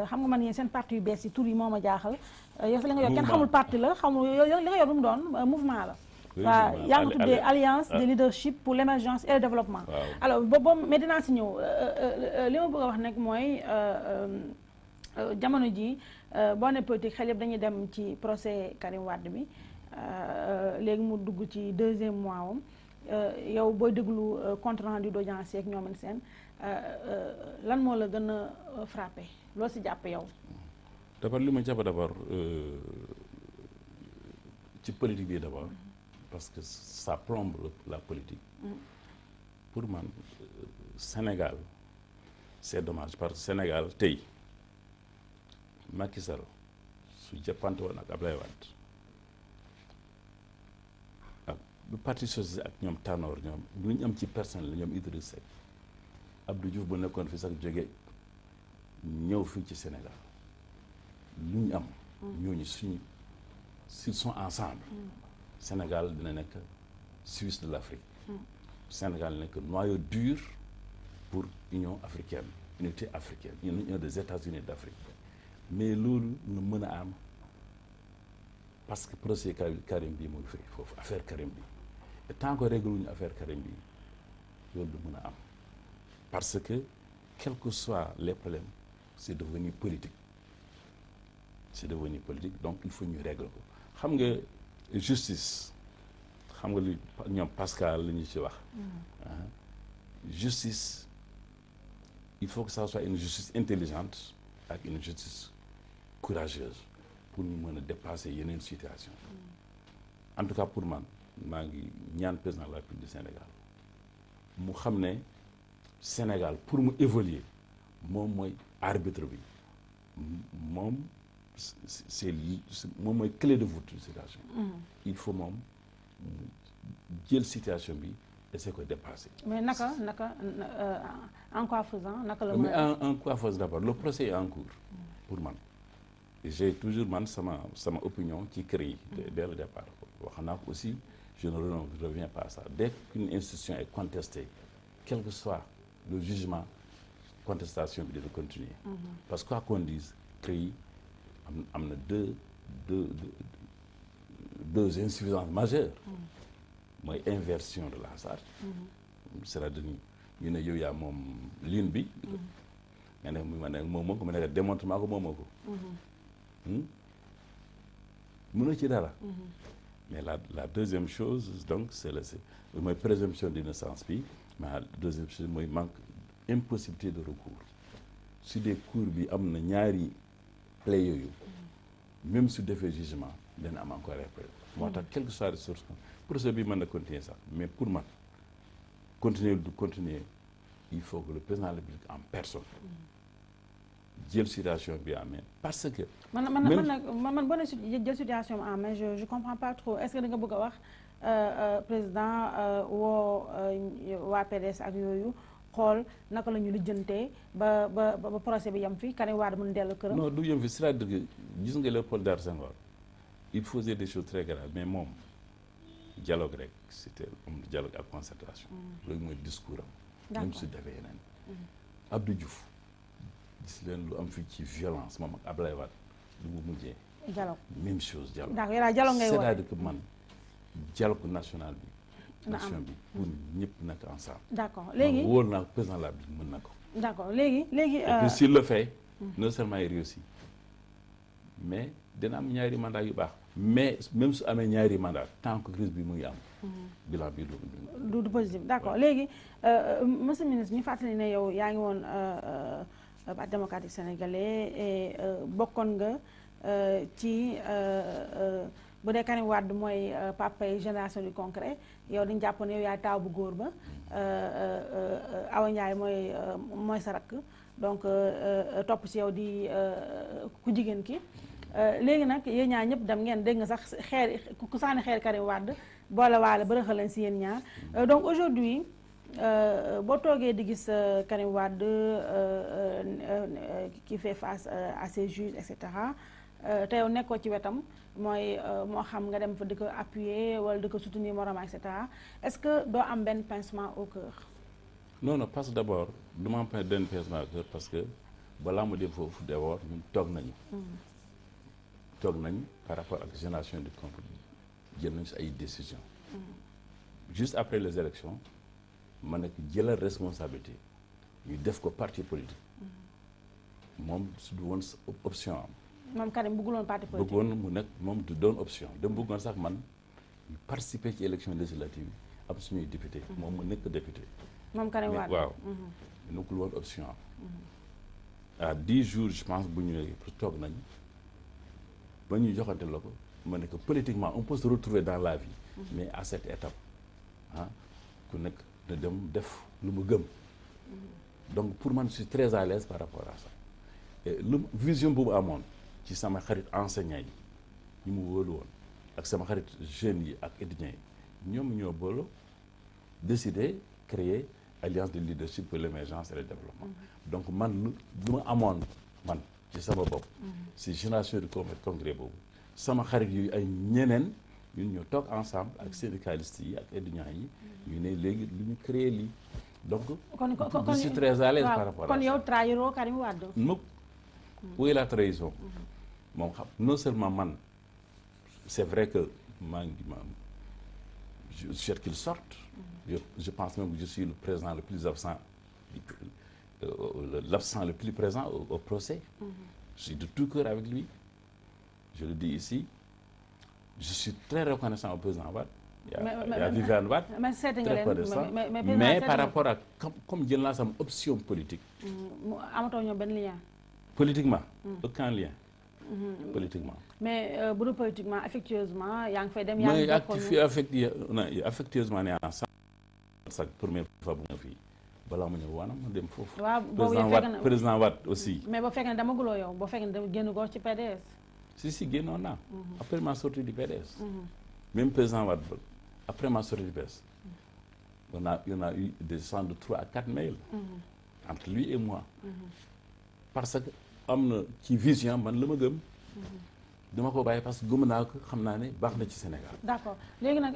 xam nga man yéen seen parti yu bees yi tur yi moo ma jaaxal yow li nga yor kenn xamul parti la xamul li nga yor lu mu doon mouvement la waaw yaa ngi tuddee alliance de leadership pour l'émergence et le développement alors boobu mais dinaa si ñëw li ma bëgg a wax nag mooy jamono ji boo ne politique xel yëpp dañuy dem ci procès Karim Wade bi léegi mu dugg ci deuxième mois am yow booy déglu compte rendu d'audience yeeg ñoom seen lan moo la gën a frappé loo si jàpp yow. d'abord li ma jàpp d'abord ci politique bi d'abord parce que ça plombe la politique. pour man Sénégal c'est dommage parce que Sénégal tey Macky Sall su jàppante woon ak Abdoulaye Wade ak bu parti socialiste ak ñoom Tanor ñoom lu ñu am ci personnel la ñoom Idriss Seck Abdou Diouf bu nekkoon fi sax jóge ñëw fii ci Sénégal lu ñu am ñooñu suñu s'ils sont ensemble Sénégal dina nekk Suisse de l'Afrique Sénégal nekk noyau dur pour Union africaine unité africaine union des États-Unis d'Afrique mais loolu nga mën a am parce que procès Karim bi mooy fay foofu affaire Karim bi et tant que réglé wuñu affaire Karim bi loolu du mën a am parce que quels que soient les problèmes c'est devenu politique donc il faut ñu régler ko xam nga justice xam nga li ñoom Pascal la ñu ci wax justice il faut que ça soit une justice intelligente ak une justice courageuse pour ñu mën a dépasser yeneen situation en tout cas pour man maa ngi ñaan président de la République du Sénégal mu xam ne Sénégal pour mu évoluer moom mooy arbitre bi moom moom mooy clé de voûte de situation il faut moom jël situation bi essayer ko dépasser. Mais en quoi faisant naka la. Mais en quoi faisant d'abord le procès est en cours pour man. J'ai toujours man sama opinion ci CREI dès le départ wax naa ko aussi je ne reviens pas à ça dès qu'une institution est contestée quel que soit le jugement contestation bi dina continuer parce que quoi qu'on dise CREI am na deux insuffisances majeures mooy inversion de la charge c'est-à-dire ñu ne yow yaa moom ligne bi nga ne ma ne moom moo ko ma ne démontrement ko moom moo ko mënoo ci dara mais la deuxième chose donc c'est mooy présomption d'innocence bi mais la deuxième chose mooy manque impossibilité de recours su dee cour bi am na ñaari plaies yooyu même su defee jugement dana am encore après moo tax quelle que soit les sources procès bi mën na continuer sax mais pour man continuer il faut que le président de la République en personne jël situation bi en main parce que. man boo nee jël situation en main je comprends pas trop est-ce que da nga bëgg a wax président woo waa PDS ak yooyu xool naka la ñu lijjantee ba procès bi yem fi Karim Wade mën dellu këram. non du yem fi c'est-à-dire que gis nga Léopold Sédar Senghor il faisait des choses très graves mais moom dialogue rek c'était dialogue ak concertation. loolu mooy discours am. même su defee yeneen. Abdou Diouf. gis leen lu am fii ci violence moom ak Ablaye Wade lu mu mujjee. dialogue même chose dialogue. d'accord yow dialogue ngay wax c'est-à-dire que man dialogue national bi. nation bi pour ñëpp nekk ensemble. d'accord léegi wóor naa président la bi mën na ko. d'accord léegi. et puis s'il le fait. non seulement il réussit mais dina am ñaari mandat yu baax. mais même su amee ñaari mandat tant que crise bi mu ngi am. bilan bi du positif d'accord léegi monsieur le ministre ñu fàttali ne yow yaa ngi woon. Parti démocratique sénégalais et bokkoon nga ci bu dee Karim Wade mooy papay génération du concret yow dañu jàppoon yow yaay taaw bu góor ba Awa Ndiaye mooy sa rakk donc topp ci yow di ku jigéen ki léegi nag yéen ñaar ñëpp dem ngeen dégg nga sax ku sànni xeer Karim Wade boole waale ba rëxal leen ci yéen ñaar donc aujourd'hui boo toogee di gis Karim Wade qui fait face à ses juges et cetera te yow nekkoo ci wetam mooy moo xam nga dem fa di ko appuyer wala di ko soutenir morom et cetera est-ce que doo am benn pincement au cœur. non parce que d'abord du ma am benn pincement au cœur parce que balaa ma dem foofu d'abord ñun toog nañu par rapport ak génération du concret jël nañu si ay décisions. juste après les élections ma nekk jëlal responsabilité ñu def ko parti politique moom su du woon option am. moom Karim bëgguloon parti politique bëggoon mu nekk moom du doon option dem bëggoon sax man ñu participer ci élection législative yi am suñuy député moom mu nekk député. moom Karim Wade waaw. nekkul woon option am. à 10 jours je pense bu ñu toog nañ ba ñuy joxante la ko ma ne que politiquement on peut se retrouver dans la vie. mais à cette étape ku nekk. de dem def lu mu gëm donc pour man je suis très à l'aise par rapport à ça et lu vision boobu amoon ci sama xarit enseignants yi ñu mu wóolu woon ak sama xarit jeunes yi ak étudiants yi ñoom ñoo booloo décider créer alliance de leadership pour l'émergence et le développement donc man lu ma amoon man ci sama bopp si génération de congrès boobu sama xarit yu ay ñeneen ñun ñoo toog ensemble ak syndicalistes yi ak étudiants yi ñu ne léegi lu ñu créé lii donc je suis très à l'aise par rapport à ça kon yow trahiroo Karim Wade mukk où est la trahison moom xam non seulement man c'est vrai que je souhaite qu'il sorte. Je pense même que je suis le président le plus absent, l'absent le plus présent au procès. Je suis de tout cœur avec lui. Je le dis ici. Je suis très reconnaissant au président Wade. Il y a Viviane Wade, très peu de ça. Mais par rapport à comme jël naa sama option politique. amatoo ñoo benn lien. Politiquement. Aucun lien. Politiquement. mais bu dul politiquement affectueusement yaa ngi fay dem. yaa ngi affectueusement nee naa sax première fois bu ma fii balaa ma ñëw waanam ma dem foofu. waaw boobu yëpp fekk na président Wade aussi. mais boo fekkee ne dama guloo yow boo fekkee ne génn goo ci PDS. si génnoon naa. après ma sortie du PDS. même président Wade après ma sortie du PDS. on a eu des échanges de 3 à 4 mails. entre lui et moi. parce que am na ci vision man la ma gëm. dama ko bàyyi parce que gëm naa ko xam naa ne baax na ci Sénégal. d'accord léegi nag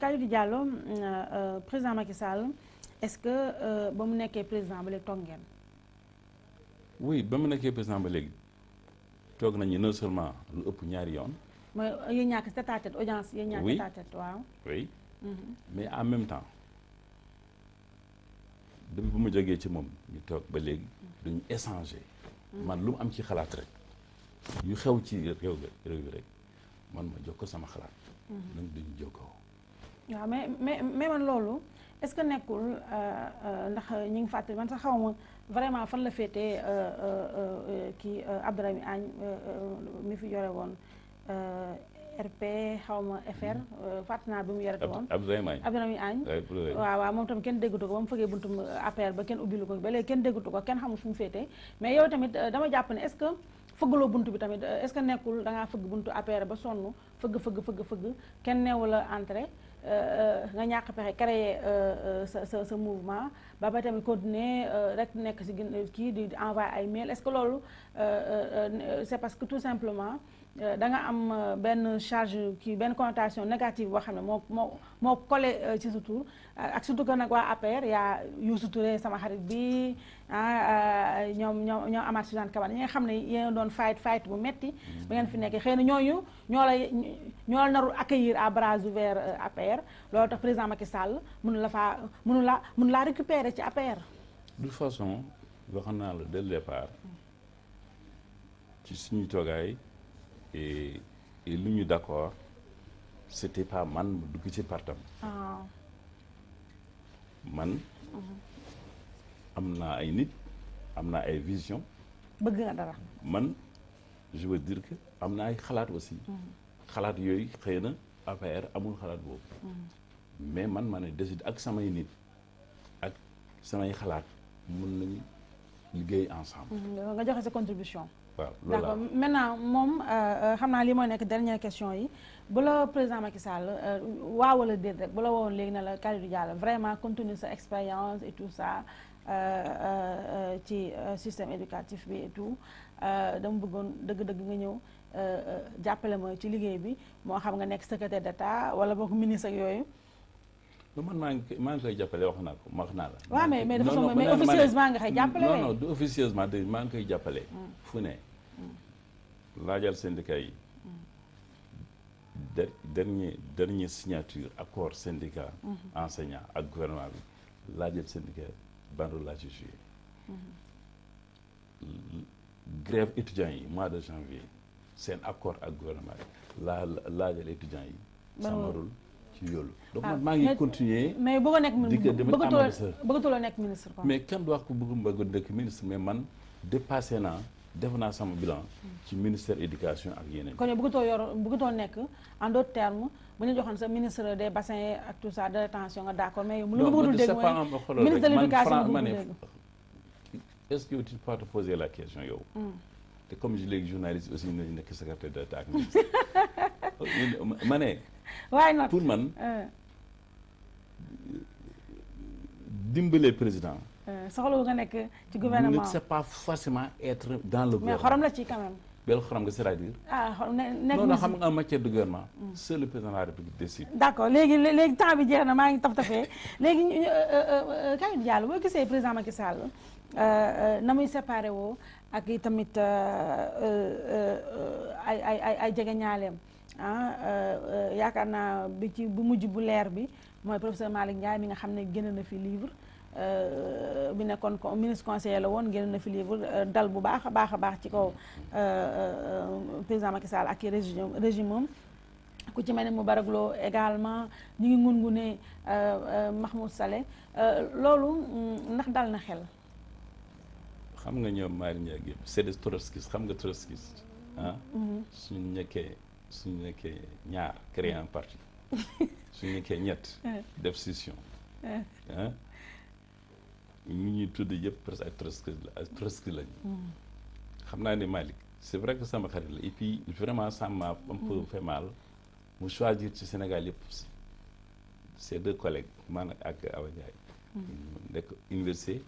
Kalidou Diallo président Macky Sall est-ce que ba mu nekkee président ba léegi toog ngeen. oui ba mu nekkee président ba léegi toog nañu non seulement lu ëpp ñaari yoon. mooy yéen ñàkk tête à tête audience yéen ñàkk tête à tête waaw. oui mais en même temps depuis bu ma jógee ci moom ñu toog ba léegi duñu échanger. man lu mu am ci xalaat rek yu xew ci réew bi rek man ma jox ko sama xalaat. donc duñu jokkoo. waaw mais man loolu est-ce que nekkul ndax ñu ngi fàttali man sax xaw ma vraiment fan la féetee kii Abdourahmane Agne mi fi yore woon RP xaw ma FR fàtt naa bi mu yorete woon. Abdourahmane Agne waaw moom tam kenn déggatu ko ba mu fëggee buntum APR ba kenn ubbilu ko ba léegi kenn déggatu ko kenn xamul fu mu féetee mais yow tamit dama jàpp ne est-ce que fëggaloo buntu bi tamit est-ce que nekkul dangaa fëgg buntu APR ba sonn fëgg kenn neewu la entrée nga ñàkk pexe créer sa mouvement ba tamit continuer rek nekk si kii di envoyer ay mail est-ce que loolu c'est parce que tout simplement da nga am benn charge kii benn connotation négative boo xam ne moo collé ci sa tur ak surtout que nag waa APR yaa Youssou Touré sama xarit bi ñoom Amath Suzanne Camara ñi nga xam ne yéen doon fight bu metti ba ngeen fi nekk xëy na ñoo la narul accueillir à bras ouverts APR loolu tax président Macky Sall mënu laa récupérer ci APR. de toute façon waxoon naa la dès le départ ci suñuy toogaay et lu ñu d'accord c'était pas man mu dugg ci partam man am naa ay nit am naa ay vision bëgg nga dara man je veux dire que am naa ay xalaat aussi xalaat yooyu xëy na APR amul xalaat boobu mais man ma ne décide ak samay nit ak samay xalaat mën nañu liggéey ensemble nga joxe sa contribution. waaw d'accord maintenant moom xam naa lii mooy nekk dernière question yi bu la président Macky Sall waaw wala déet rek bu la wowoon léegi na la Kalidou Diallo vraiment compte tenu sa expérience et tout ça ci système éducatif bi et tout dama bëggoon dëgg-dëgg nga ñëw jàppale ma ci liggéey bi moo xam nga nekk secrétaire d'État wala boog ministre ak yooyu. man maa ngi koy jàppale wax naa la. waaw mais de façon mais officieusement nga koy jàppale. non du officieusement de maa ngi koy jàppale. fu ne laajal syndicat yi. dernier signature accord syndicat enseignant ak gouvernement bi laajal syndicat ban la ci joué. grève étudiants yi mois de janvier seen accord ak gouvernement bi laajal étudiants yi. sama rôle ci yoolu donc man maa ngi continuer. mais bëgg nekk bëggatuloo nekk ministre quoi. mais kenn du wax ko bëgg nekk ministre mais man dépassé naa def naa sama bilan ci ministère éducation ak yeneen. kon yow bëggatoo nekk en d'autres termes bu ñu joxoon sa ministre des bassins ak tout ça de rétention nga d'accord mais yow lu nga bëggatul dégg mooy ministre de l'éducation bëggatul dégg. est-ce que tu peux te poser la question yow. te comme je léegi journaliste aussi nañu nekk secrétaire d'État ak ministre. ma ne. waaye nag pour man dimbale président. soxla nga nekk ci gouvernement c'est pas forcément être dans le gouvernement. mais xorom la ci quand même. bel xorom nga c'est-à-dire. xorom nekk non xam nga en matière de gouvernement. seul le président de la République décide. d'accord léegi temps bi jeex na maa ngi taf-tafee léegi Kalidou Diallo boo gisee président Macky Sall na muy séparé woo ak i tamit ay jegeñaaleem yaakaar naa bi ci bu mujj bu leer bi mooy professeur Malick Ndiaye mi nga xam ne génn na fi livre bi nekkoon ministre conseiller la woon génn na fi livre dal bu baax a baax ci kaw président Macky Sall ak régime am ku ci mel ne Moubarak Lô également ñu ngi ngungune Mahmoud Saleh loolu ndax dal na xel. xam nga ñoom Malick Ndiaye c'est des trotskistes xam nga trotskiste suñu nekkee ñaar créer un parti suñu nekkee ñett def scission ñu ñuy tudd yëpp presque ay trotskistes lañu xam naa ne Malick c'est vrai que sama xarit la et puis vraiment ça m'a un peu fait mal mu choisir ci Sénégal yëpp ces deux collègues man ak Awa Ndiaye nekk université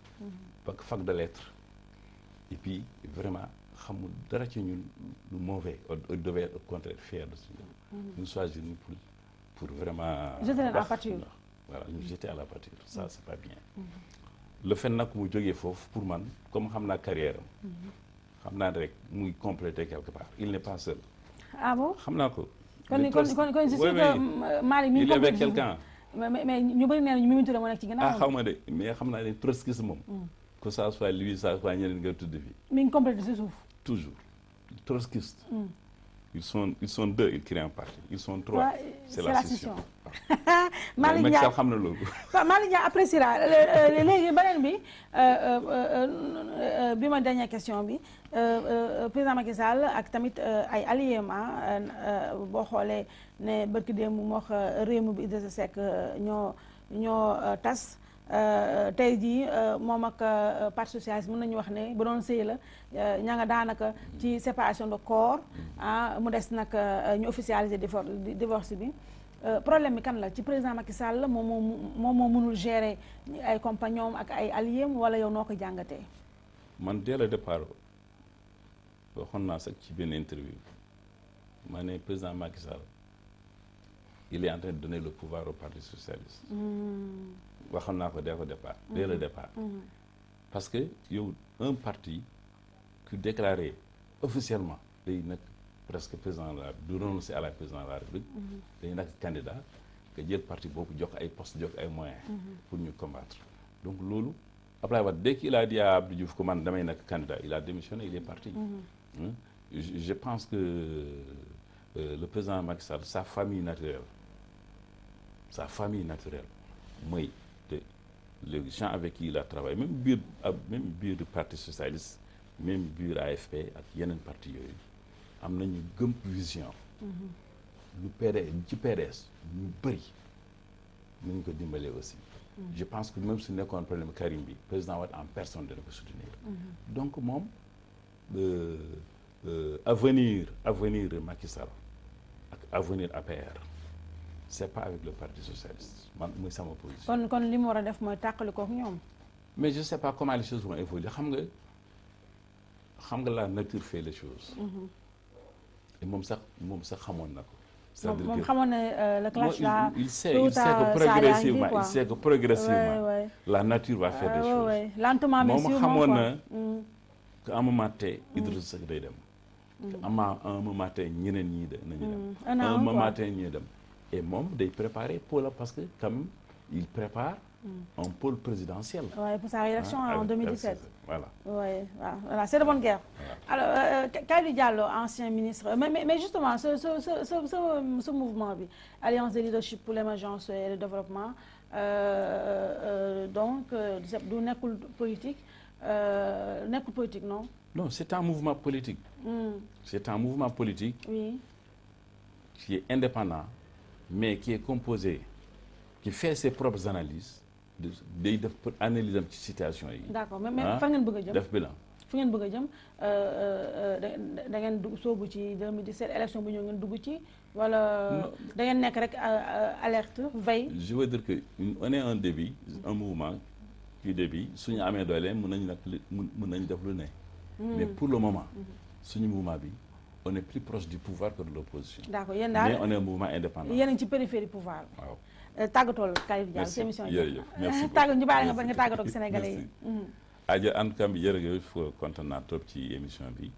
fac de lettres et puis vraiment xamul dara ci ñun lu mauvais on devait au contraire fier de suñu ñu choisir ñu pour vraiment jeter à la pâture voilà ñu jeter à la pâture ça c'est pas bien le fait nag mu jógee foofu pour man comme xam naa carrière am xam naa rek muy compléter quelque part il n'est pas seul ah bon xam naa ko kon je suis que Malick mi il est avec quelqu'un mais ñu bëri nee nañu Mimi Touré moo nekk ci ginnaaw xaw ma de mais xam naa ne trotskisme moom que ça soit lui ça soit ñeneen nga tudd fi mi ngi complété si suuf toujours trotskistes ils sont deux ils créent un parti ils sont trois c'est la scission Malick Ndiaye xam na loolu Malick Ndiaye appréciera léegi beneen bi ma dernière question bi président Macky Sall ak tamit ay alliés boo xoolee ne barki démb mu wax réew mi bi Idrissa Seck ñoo tas tey jii moom ak parti socialiste mën nañu wax ne bu doon sëy la ña nga daanaka ci séparation de corps mu des nag ñu officialiser divorce bi problème bi kan la ci président Macky Sall la moom moo mënul gérer ay compagnons ak ay alliés wala yow noo ko jàngatee. man dès le départ waxoon naa sax ci benn interview ma ne président Macky Sall il est en train de donner le pouvoir au parti socialiste. waxoon naa ko dès le départ. parce que yow un parti qui déclaré officiellement day nekk presque président de la du renoncer à la présidence de la République. dañu nekk candidat nga jël parti boobu jox ay postes jox ay moyens. pour ñu combattre donc loolu Abdoulaye Wade dès qu'il a dit à Abdou Diouf que man damay nekk candidat il a démissionné il est parti. Je pense que le président Macky Sall sa famille naturelle mooy les gens avec qui il a travaillé même biir du parti socialiste même biir AFP ak yeneen parti yooyu am nañu gëm vision lu ci PDS ñu bëri nañu ko dimbalee aussi je pense que même su nekkoon problème Karim bi président Wade en personne dana ko soutenir donc moom avenir Macky Sall ak avenir APR c'est pas avec le parti socialiste man muy sama position. kon li mu war a def mooy tàqali kook ñoom. mais je sais pas comment les choses vont évoluer xam nga la nature fait les choses. et moom sax xamoon na ko. c'est-à-dire moom xamoon na le clash là. il sait que progressivement la nature va faire des choses. lentement mais sûrement moom xamoon na que à un moment te Idrissa Seck day dem. que à un moment te ñeneen ñii nañu dem. à un moment te ñii dem. et moom day préparer pôle parce que quand même il prépare un pôle présidentiel. Oui, pour sa réélection en 2017. Voilà. Oui, voilà, c'est de bonne guerre. Voilà. Alors, Kalidou Diallo, ancien ministre, mais justement, ce mouvement, Alliance de leadership pour l'émergence et le développement, donc, d'où nekkul politique, non? Non, c'est un mouvement politique. C'est un mouvement politique qui est indépendant, mais qui est composé, qui fait ses propres analyses, day def pour analyser am ci situation yi. D'accord, mais fa ngeen bëgg a jëm def bilan. fu ngeen bëgg a jëm da ngeen soobu ci 2017 élection bu ñëw ngeen dugg ci wala da ngeen nekk rek alerte veille. Je veux dire que on est un début, un mouvement qui début suñu amee doole mën nañu def lu ne. Mais pour le moment suñu mouvement bi on est plus proche du pouvoir que de l'opposition. D'accord, yéen daal mais on est un mouvement indépendant. Yéen a ngi ci périphérie pouvoir. Waaw. Tàggatool Kalidou Diallo ci émission yi. Merci beaucoup. Tàgg ñu bàyyi nga ba nga tàggatoo ak Sénégalais yi. Adja en tout cas jërëjëf kontaan naa trop ci émission bi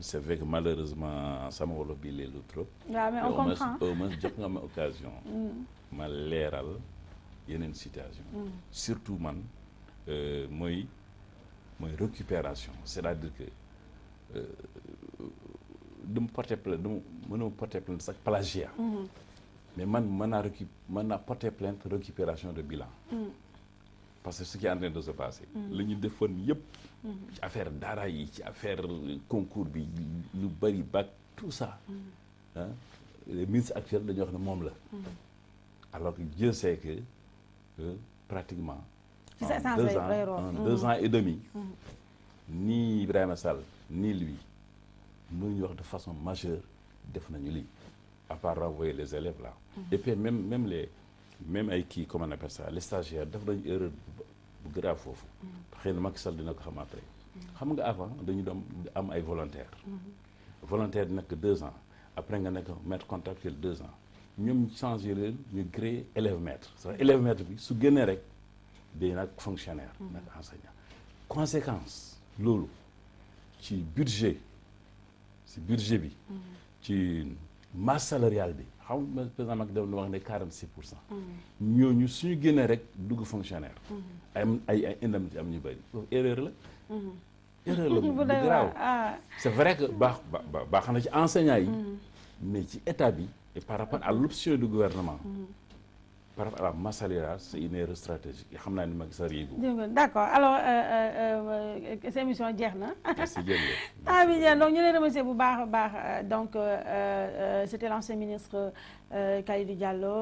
c'est vrai que malheureusement sama wolof bi leelu trop. waaw mais on comprend au moins jox nga ma occasion. ma leeral yeneen situation. surtout man mooy récupération c'est-à-dire que du ma porter plainte mënuma porter plainte sax plagiat. mais mën naa porter plainte récupération de bilan. parce que ce qui est en train de se passer. la ñu defoon yëpp. ci affaire daara yi ci affaire concours bi lu bari bac tout ça. les ministres actuels dañuy wax ne moom la. alors que Dieu sait que pratiquement. en 2 ans et demi. ni Ibrahima Sall ni lui mënuñu wax de façon majeure def nañu lii à part renvoyer les élèves là. et puis même ay kii comment on appelle ça les stagiaires def nañu erreur bu grave foofu. xëy na Macky Sall dina ko xam après. xam nga avant dañu doon am ay volontaires. volontaire di nekk 2 ans après nga nekk maître contractuel 2 ans ñoom changé leen ñu créé élève maître c'est-à-dire élève maître bi su génnee rek day nag fonctionnaire. nag enseignant. conséquence loolu ci budget bi. ci masse salariale bi. xam nga président Macky dem na wax ne 46%. ñooñu suñu génnee rek dugg fonctionnaire. ay indemnité am ñu bëri erreur la. erreur la bu grave c'est vrai que baax na ci enseignants yi. mais ci état bi et par rapport à l'option du gouvernement. par rapport à la masse salariale c'est une erreur stratégique xam naa ni Macky Sall yéegu. d'accord alors cette émission jeex na. merci jërëjëf. bi jeex donc ñu lay remercier bu baax a baax donc c'était l'ancien ministre Kalidou Diallo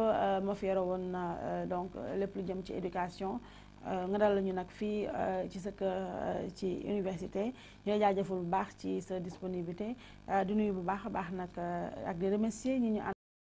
moo fi yore woon donc lépp lu jëm ci éducation nga dal la ñu nag fii ci sa kër ci université ñu lay jaajëfal bu baax ci sa disponibilité di nuyu bu baax a baax nag ak di remercier ñi ñu